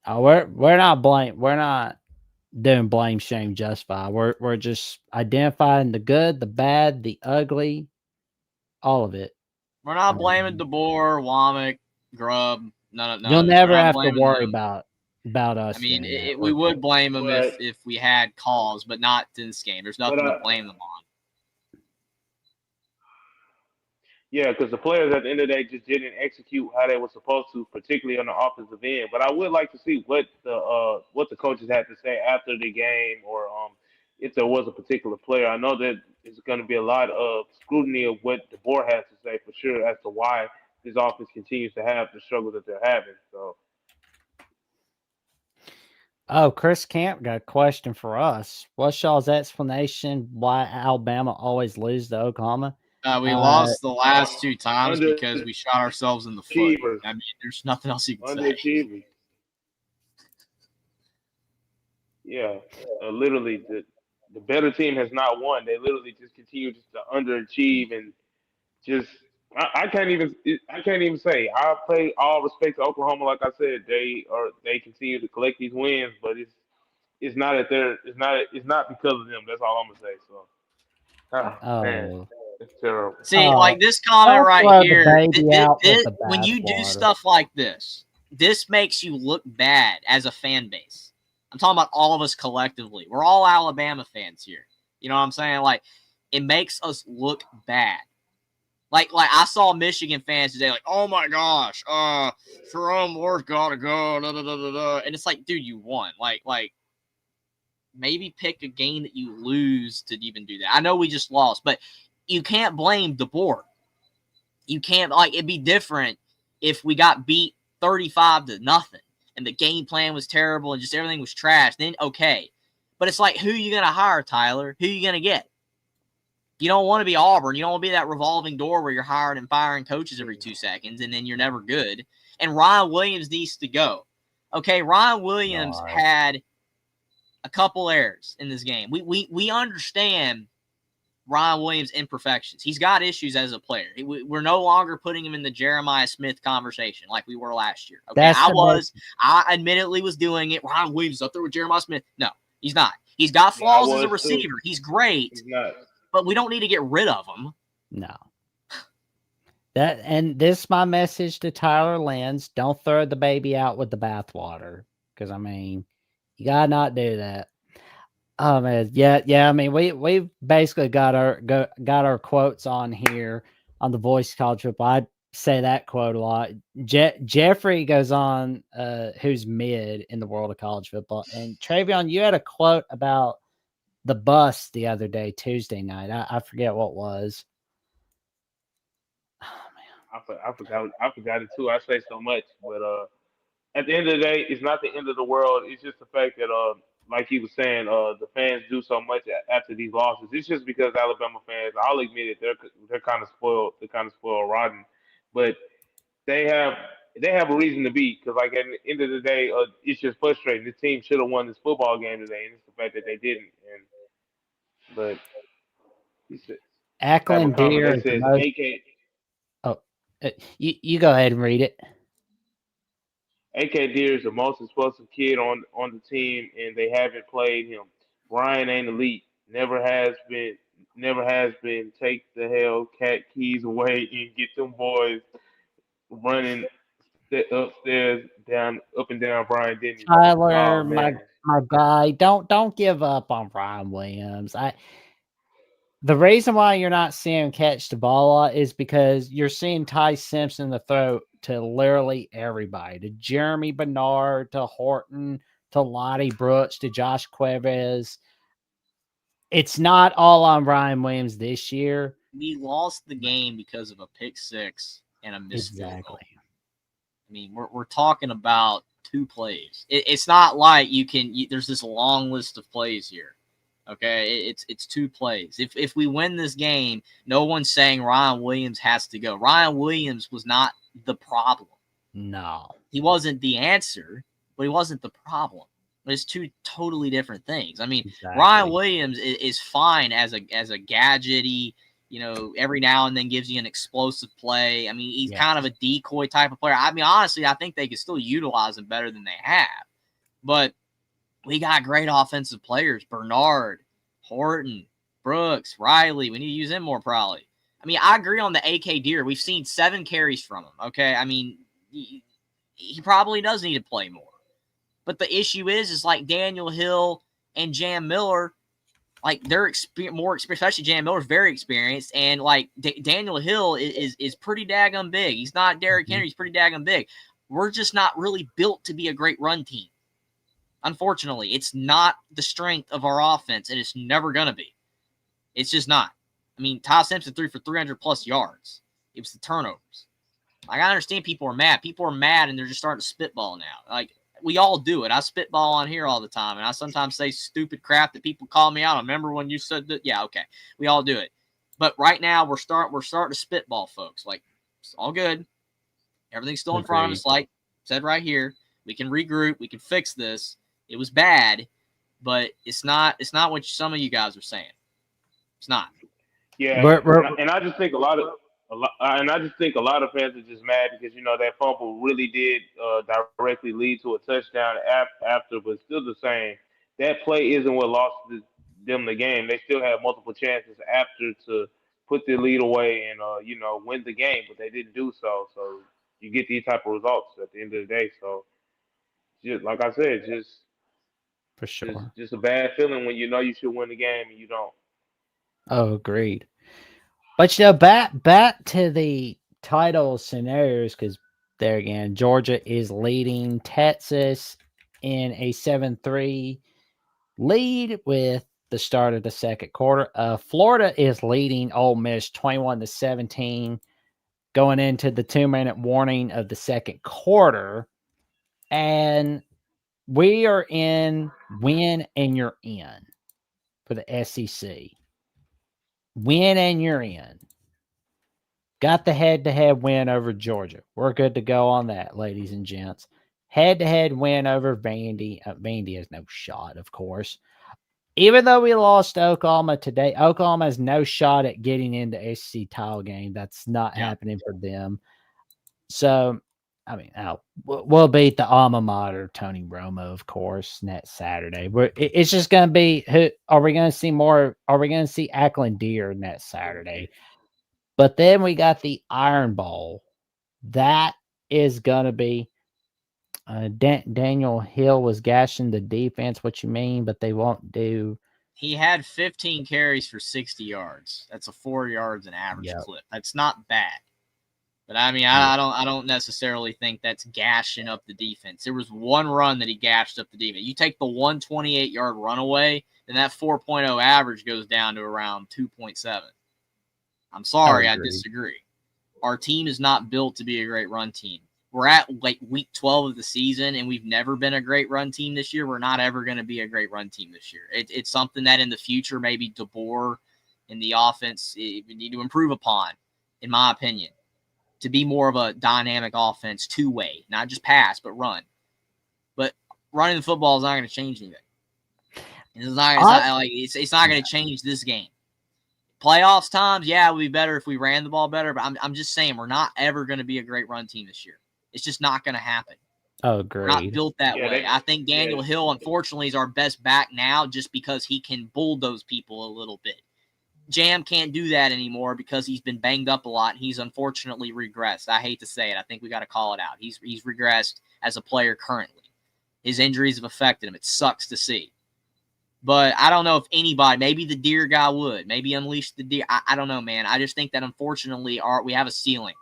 We're not doing blame, shame, justify. We're just identifying the good, the bad, the ugly, all of it. We're not blaming DeBoer, Womack, Grubb. None You'll of never have to worry about us. I mean, we would blame them if we had cause, but not in this game. There's nothing to blame them on. Yeah, because the players at the end of the day just didn't execute how they were supposed to, particularly on the offensive end. But I would like to see what the coaches had to say after the game, or if there was a particular player. I know that it's going to be a lot of scrutiny of what the board has to say for sure as to why this offense continues to have the struggles that they're having. So. Oh, Chris Camp got a question for us. What's y'all's explanation why Alabama always lose to Oklahoma? We lost the last two times because we shot ourselves in the foot. I mean, there's nothing else you can say. Yeah, literally, the better team has not won. They literally just continue to underachieve and just. I can't even say. I pay all respect to Oklahoma. Like I said, they continue to collect these wins, but it's not because of them. That's all I'm gonna say. So. Oh man, Oh, it's terrible. See, oh, like this comment don't right throw the here, baby out with the when you do bathwater. stuff like this makes you look bad as a fan base. I'm talking about all of us collectively. We're all Alabama fans here. You know what I'm saying? Like, it makes us look bad. Like I saw Michigan fans today, like, oh my gosh, Sharon Moore's gotta go, da, da, da, da, da. And it's like, dude, you won. Like maybe pick a game that you lose to even do that. I know we just lost, but you can't blame DeBoer. You can't, like, it'd be different if we got beat 35-0 and the game plan was terrible and just everything was trash. Then okay. But it's like, who are you gonna hire, Tyler? Who are you gonna get? You don't want to be Auburn. You don't want to be that revolving door where you're hiring and firing coaches every 2 seconds and then you're never good. And Ryan Williams needs to go. Okay, Ryan Williams God. had a couple errors in this game. We understand Ryan Williams' imperfections. He's got issues as a player. We're no longer putting him in the Jeremiah Smith conversation like we were last year. Okay, That's the best. I admittedly was doing it. Ryan Williams is up there with Jeremiah Smith. No, he's not. He's got Yeah, I flaws as a was too. receiver. He's great, He's not. but we don't need to get rid of him. No. And this is my message to Tyler Lenz. Don't throw the baby out with the bathwater. Because I mean, you gotta not do that. Oh man, yeah. I mean, we basically got our quotes on here on the Voice College Football. I say that quote a lot. Jeffrey goes on, who's mid in the world of college football, and Travion, you had a quote about the bus the other day, Tuesday night. I forget what was. I forgot it too. I say so much, but at the end of the day, it's not the end of the world. It's just the fact that like he was saying, the fans do so much after these losses. It's just because Alabama fans. I'll admit it. They're kind of spoiled. They're kind of spoiled rotten, but they have they have a reason to be because like at the end of the day, it's just frustrating. This team should have won this football game today, and it's the fact that they didn't. And but he said, I have a Ackland comment Deer that is the says most. AK Oh, you go ahead and read it. AK Deer is the most explosive kid on the team, and they haven't played him. Brian ain't elite. Never has been. Never has been. Take the hell cat keys away and get them boys running upstairs, down, up and down Brian Denny. Oh Tyler, man. my guy, don't give up on Ryan Williams. The reason why you're not seeing him catch the ball a lot is because you're seeing Ty Simpson in the throw to literally everybody, to Jeremy Bernard, to Horton, to Lottie Brooks, to Josh Cuevas. It's not all on Ryan Williams this year. We lost the game because of a pick six and a missed field goal. Exactly. I mean, we're talking about 2 plays. It's not like there's this long list of plays here. Okay, it's 2 plays. If we win this game, no one's saying Ryan Williams has to go. Ryan Williams was not the problem. No. He wasn't the answer, but he wasn't the problem. It's 2 totally different things. I mean, Exactly. Ryan Williams is fine as a gadgety, every now and then gives you an explosive play. I mean, he's kind of a decoy type of player. I mean, honestly, I think they could still utilize him better than they have. But we got great offensive players. Bernard, Horton, Brooks, Riley. We need to use him more probably. I mean, I agree on the AK Deer. We've seen 7 carries from him. Okay. I mean, he probably does need to play more. But the issue is like Daniel Hill and Jam Miller, like they're more experienced, especially Jam Miller's very experienced. And like Daniel Hill is pretty daggum big. He's not Derrick Henry. He's pretty daggum big. We're just not really built to be a great run team. Unfortunately, it's not the strength of our offense, and it's never going to be. It's just not. I mean, Ty Simpson threw for 300-plus yards. It was the turnovers. Like, I understand people are mad. People are mad, and they're just starting to spitball now. Like, we all do it. I spitball on here all the time, and I sometimes say stupid crap that people call me out. I remember when you said that. Yeah, okay. We all do it. But right now, we're starting to spitball, folks. Like, it's all good. Everything's still in front of us, like said right here. We can regroup. We can fix this. It was bad, but it's not what some of you guys are saying. It's not. Yeah, and I just think and I just think a lot of fans are just mad because that fumble really did directly lead to a touchdown after, but still the same. That play isn't what lost them the game. They still had multiple chances after to put the lead away and win the game, but they didn't do so. So you get these type of results at the end of the day. So just like I said, For just sure. just a bad feeling when you know you should win the game and you don't. Oh, agreed. But back to the title scenarios, because there again, Georgia is leading Texas in a 7-3 lead with the start of the second quarter. Florida is leading Ole Miss 21-17 going into the 2-minute warning of the second quarter. And we are in win and you're in for the SEC. Win and you're in. Got the head-to-head win over Georgia. We're good to go on that, ladies and gents. Head-to-head win over Vandy. Vandy has no shot, of course. Even though we lost to Oklahoma today, Oklahoma has no shot at getting into SEC title game. That's not happening for them. So, I mean, we'll beat the alma mater, Tony Romo, of course, next Saturday. It's just going to be who are we going to see more? Are we going to see Ackland Deer next Saturday? But then we got the Iron Bowl. That is going to be Daniel Hill was gashing the defense. What you mean? But they won't do. He had 15 carries for 60 yards. That's a 4 yards an average clip. That's not bad. But I mean, I don't necessarily think that's gashing up the defense. There was one run that he gashed up the defense. You take the 128-yard run away, then that 4.0 average goes down to around 2.7. I'm sorry, I disagree. Our team is not built to be a great run team. We're at like week 12 of the season, and we've never been a great run team this year. We're not ever going to be a great run team this year. It's something that in the future, maybe DeBoer in the offense we need to improve upon, in my opinion, to be more of a dynamic offense, two-way, not just pass, but run. But running the football is not going to change anything. It's not going to change this game. Playoffs times, yeah, it would be better if we ran the ball better, but I'm just saying we're not ever going to be a great run team this year. It's just not going to happen. Oh, great. We're not built that way. I think Daniel Hill, unfortunately, is our best back now just because he can bulldoze people a little bit. Jam can't do that anymore because he's been banged up a lot, and he's unfortunately regressed. I hate to say it. I think we got to call it out. He's regressed as a player currently. His injuries have affected him. It sucks to see. But I don't know if anybody, maybe the Deer guy would, maybe unleash the Deer. I don't know, man. I just think that unfortunately we have a ceiling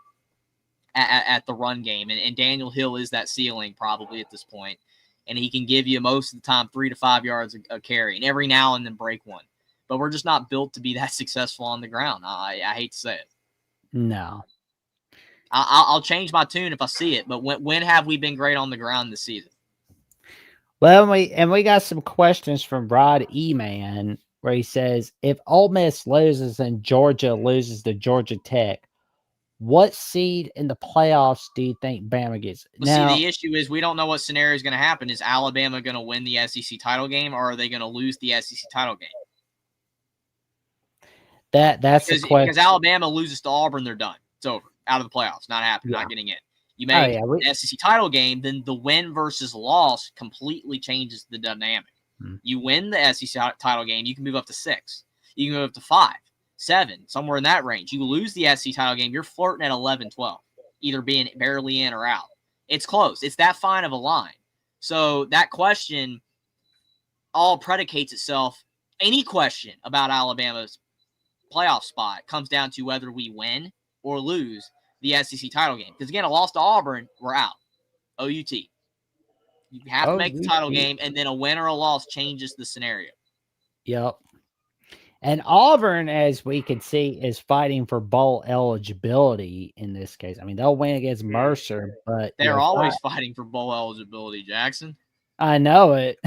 at the run game, and Daniel Hill is that ceiling probably at this point, and he can give you most of the time 3 to 5 yards a carry, and every now and then break one. But we're just not built to be that successful on the ground. I hate to say it. No. I'll change my tune if I see it, but when have we been great on the ground this season? Well, we got some questions from Rod E-Man where he says, if Ole Miss loses and Georgia loses to Georgia Tech, what seed in the playoffs do you think Bama gets? Well, see, the issue is we don't know what scenario is going to happen. Is Alabama going to win the SEC title game, or are they going to lose the SEC title game? That's the question. Because Alabama loses to Auburn, they're done. It's over. Out of the playoffs. Not happening. Not getting in. You make the SEC title game, then the win versus loss completely changes the dynamic. You win the SEC title game, you can move up to 6. You can move up to 5, 7, somewhere in that range. You lose the SEC title game, you're flirting at 11, 12, either being barely in or out. It's close. It's that fine of a line. So that question all predicates itself. Any question about Alabama's playoff spot comes down to whether we win or lose the SEC title game. Because, again, a loss to Auburn, we're out. OUT. You have to make the title game, and then a win or a loss changes the scenario. Yep. And Auburn, as we can see, is fighting for bowl eligibility in this case. I mean, they'll win against Mercer, but they're always fighting for bowl eligibility, Jackson. I know it.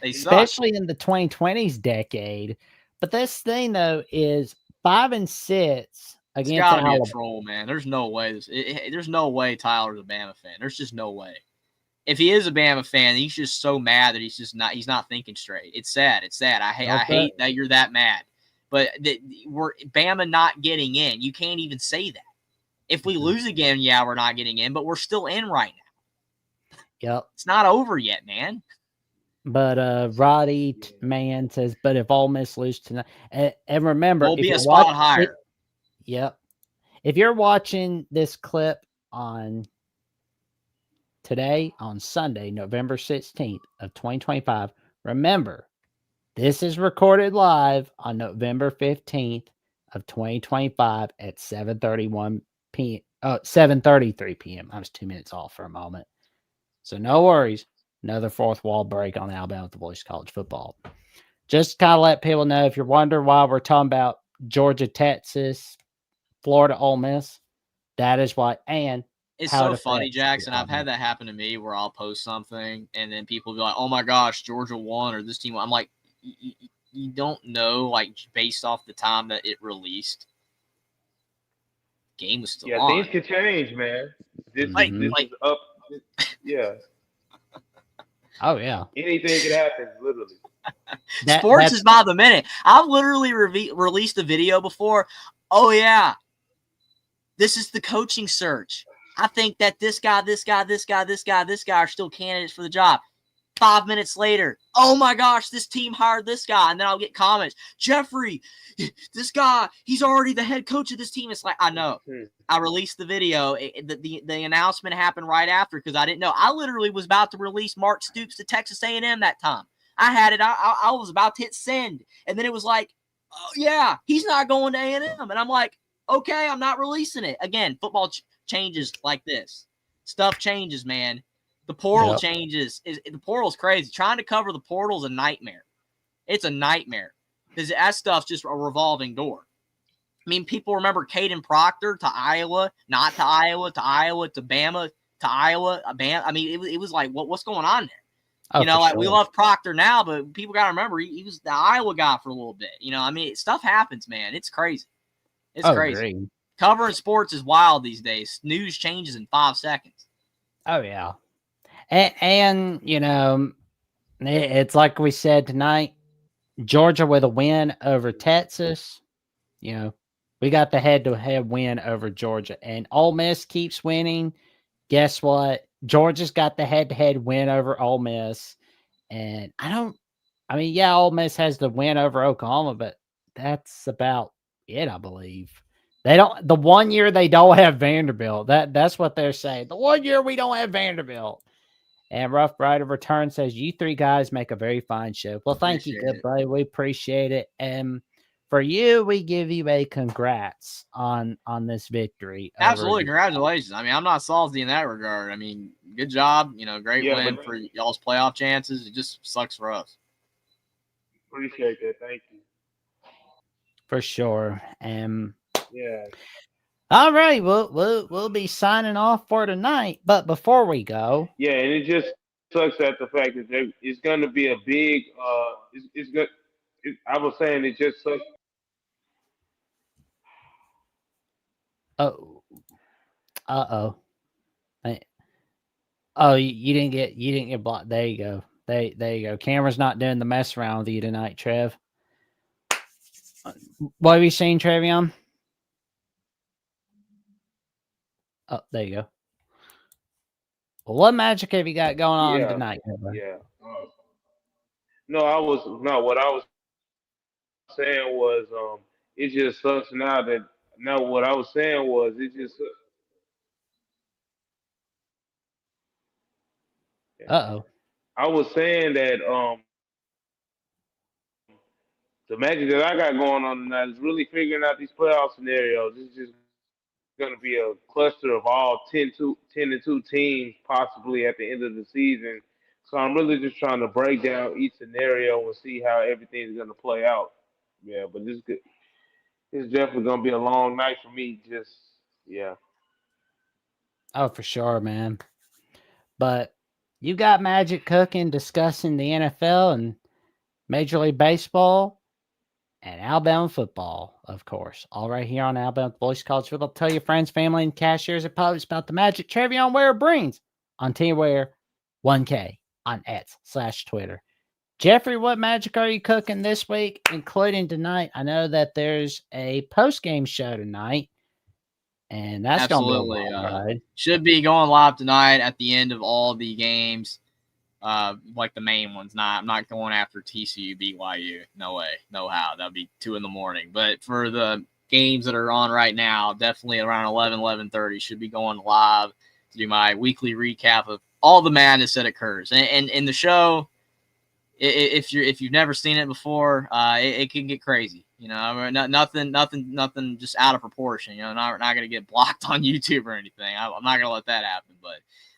They suck. Especially in the 2020s decade. But this thing, though, is 5-6 against it's gotta be a troll, man. There's no way. There's no way Tyler's a Bama fan. There's just no way. If he is a Bama fan, he's just so mad that he's not thinking straight. It's sad. It's sad. I hate that you're that mad. But we're Bama not getting in. You can't even say that. If we lose again, yeah, we're not getting in, but we're still in right now. Yep. It's not over yet, man. But Roddy Man says, but if Ole Miss lose tonight, and remember, We'll if be you're a spot watching, higher. yep, if you're watching this clip on today, on Sunday, November 16th of 2025, remember, this is recorded live on November 15th of 2025 at 7:31 p.m. 7:33 p.m. I was 2 minutes off for a moment. So no worries. Another fourth wall break on Alabama with the Voice College football. Just kind of let people know if you're wondering why we're talking about Georgia, Texas, Florida, Ole Miss, that is why. And It's how so it funny, affects Jackson. I've Alabama. had that happen to me where I'll post something and then people will be like, "Oh my gosh, Georgia won," or "This team won." I'm like, you don't know, like based off the time that it released, game was still Yeah, on. things can change, man. This is Like, Mhm. this like is up. Yeah, Oh yeah, anything can happen, literally. sports that's is by the minute. I've literally released a video before. Oh yeah, this is the coaching search. I think that this guy are still candidates for the job. 5 minutes later, oh my gosh, this team hired this guy. And then I'll get comments, Jeffrey, this guy, he's already the head coach of this team. It's like, I know. I released the video. The announcement happened right after because I didn't know. I literally was about to release Mark Stoops to Texas A&M that time. I had it. I was about to hit send. And then it was like, oh, yeah, he's not going to A&M. And I'm like, okay, I'm not releasing it. Again, football changes like this. Stuff changes, man. The portal changes. The portal's crazy. Trying to cover the portal is a nightmare. It's a nightmare because that stuff's just a revolving door. I mean, people remember Caden Proctor to Iowa, not to Iowa, to Iowa, to Bama, to Iowa, Bama. I mean, it was like, what's going on there? Oh, you know, like sure. we love Proctor now, but people got to remember he was the Iowa guy for a little bit. You know, I mean, stuff happens, man. It's crazy. It's crazy. Agreed. Covering sports is wild these days. News changes in 5 seconds. Oh yeah, and you know, it's like we said tonight. Georgia with a win over Texas. You know, we got the head-to-head win over Georgia, and Ole Miss keeps winning. Guess what? Georgia's got the head-to-head win over Ole Miss, and I mean, yeah, Ole Miss has the win over Oklahoma, but that's about it, I believe. They don't. The 1 year they don't have Vanderbilt. That's what they're saying. The 1 year we don't have Vanderbilt. And Rough Rider Return says, "You three guys make a very fine show." Well, thank you, good buddy. We appreciate it. And for you, we give you a congrats on this victory. Absolutely, congratulations. I mean, I'm not salty in that regard. I mean, good job. You know, great win for y'all's playoff chances. It just sucks for us. Appreciate that. Thank you. For sure. Yeah. All right, we'll be signing off for tonight. But before we go, yeah, and it just sucks at the fact that it's going to be a big. It's good. I was saying it just sucks. oh, oh, oh, you didn't get blocked. There you go. There you go. Camera's not doing the mess around with you tonight, Trev. What have you seen, Trevion? Oh, there you go. Well, what magic have you got going on tonight? Yeah. No, what I was saying was it just sucks now what I was saying was it just Uh-oh. I was saying that the magic that I got going on tonight is really figuring out these playoff scenarios. It's just going to be a cluster of all 10 and 2 teams possibly at the end of the season. So I'm really just trying to break down each scenario and see how everything's going to play out. Yeah, but it's definitely going to be a long night for me. Yeah. Oh, for sure, man. But you got magic cooking discussing the NFL and Major League Baseball and Alabama football, of course. All right here on Alabama Voice College Football. Tell your friends, family, and cashiers at Publix about the magic Trevion Ware brings on Teamwear 1K on X/Twitter. Jeffrey, what magic are you cooking this week, including tonight? I know that there's a post-game show tonight, and that's going to be a wild ride. Should be going live tonight at the end of all the games. like the main ones. I'm not going after TCU, BYU. No way, no how. That'd be 2 a.m. But for the games that are on right now, definitely around 11:30 should be going live to do my weekly recap of all the madness that occurs. And in the show, if you've never seen it before, it can get crazy. You know, I mean, nothing just out of proportion. You know, not gonna get blocked on YouTube or anything. I'm not gonna let that happen.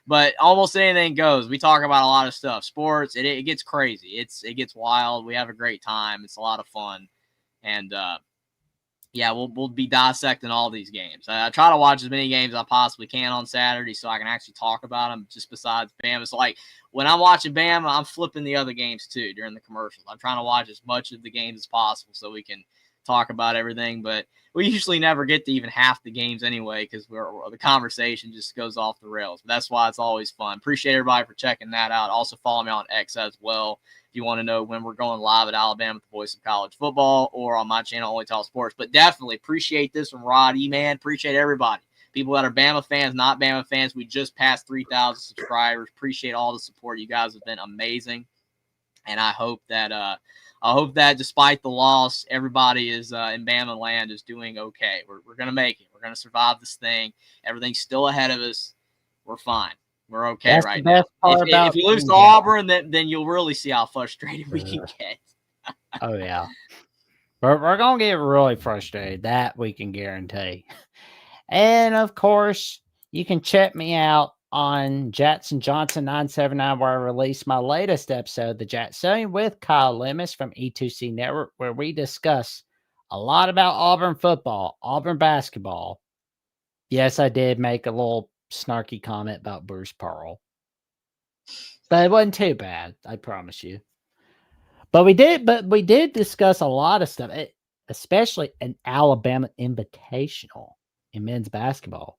But almost anything goes. We talk about a lot of stuff. Sports, it gets crazy. It gets wild. We have a great time. It's a lot of fun, and yeah, we'll be dissecting all these games. I try to watch as many games as I possibly can on Saturday so I can actually talk about them. Just besides Bama, so like when I'm watching Bama, I'm flipping the other games too during the commercials. I'm trying to watch as much of the games as possible so we can talk about everything. But we usually never get to even half the games anyway because the conversation just goes off the rails. But that's why it's always fun. Appreciate everybody for checking that out. Also follow me on X as well if you want to know when we're going live at Alabama, the voice of college football, or on my channel, Only Talk Sports. But definitely appreciate this from Roddy, man. Appreciate everybody. People that are Bama fans, not Bama fans. We just passed 3,000 subscribers. Appreciate all the support. You guys have been amazing. And I hope that despite the loss, everybody is in Bama land is doing okay. We're going to make it. We're going to survive this thing. Everything's still ahead of us. We're fine. We're okay. That's right the best now. part about If you lose to being Auburn, then you'll really see how frustrated we can get. Oh yeah, we're gonna get really frustrated. That we can guarantee. And of course, you can check me out on Jackson Johnson 979, where I release my latest episode, The Jacksonian with Kyle Lemus from E2C Network, where we discuss a lot about Auburn football, Auburn basketball. Yes, I did make a little snarky comment about Bruce Pearl, but it wasn't too bad, I promise you. But we did discuss a lot of stuff, especially an Alabama Invitational in men's basketball.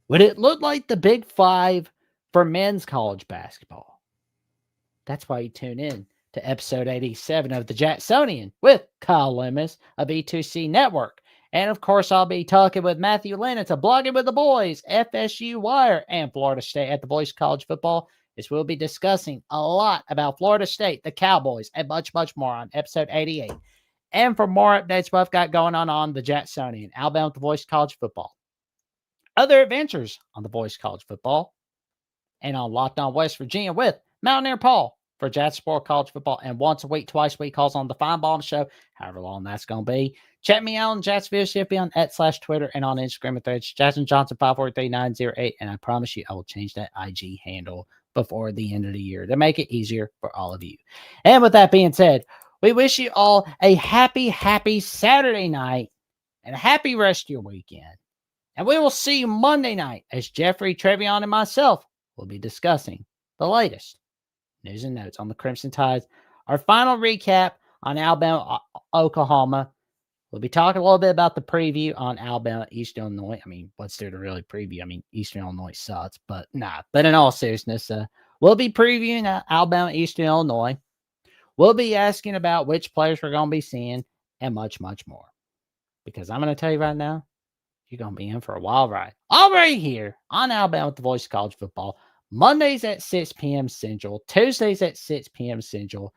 Would it look like the Big Five for men's college basketball? That's why you tune in to episode 87 of The Jacksonian with Kyle Lemus of E2C Network. And of course, I'll be talking with Matthew Lennon of Blogging with the Boys, FSU Wire, and Florida State at the Voice College Football, as we'll be discussing a lot about Florida State, the Cowboys, and much, much more on episode 88. And for more updates, what I've got going on The Jacksonian, Alabama with the Voice College Football, other adventures on the Voice College Football, and on Locked On West Virginia with Mountaineer Paul for Jacksonville College Football, and once a week, twice a week calls on the Fine Bomb Show, however long that's going to be. Check me out on Jacksonville Shippy on @/Twitter and on Instagram and Threads, Jackson Johnson 543908, and I promise you I will change that IG handle before the end of the year to make it easier for all of you. And with that being said, we wish you all a happy, happy Saturday night and a happy rest of your weekend. And we will see you Monday night as Jeffrey, Trevion, and myself will be discussing the latest news and notes on the Crimson Tides. Our final recap on Alabama, Oklahoma. We'll be talking a little bit about the preview on Alabama, Eastern Illinois. I mean, what's there to really preview? I mean, Eastern Illinois sucks, but nah. But in all seriousness, we'll be previewing Alabama, Eastern Illinois. We'll be asking about which players we're going to be seeing and much, much more. Because I'm going to tell you right now, you're going to be in for a wild ride. All right here on Alabama with the Voice of College Football. Mondays at 6 p.m. Central. Tuesdays at 6 p.m. Central.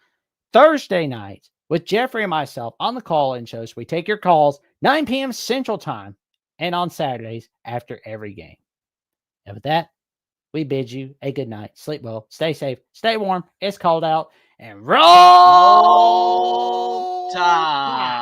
Thursday nights with Jeffrey and myself on the call-in shows. We take your calls 9 p.m. Central Time. And on Saturdays after every game. And with that, we bid you a good night. Sleep well. Stay safe. Stay warm. It's cold out. And roll Tide.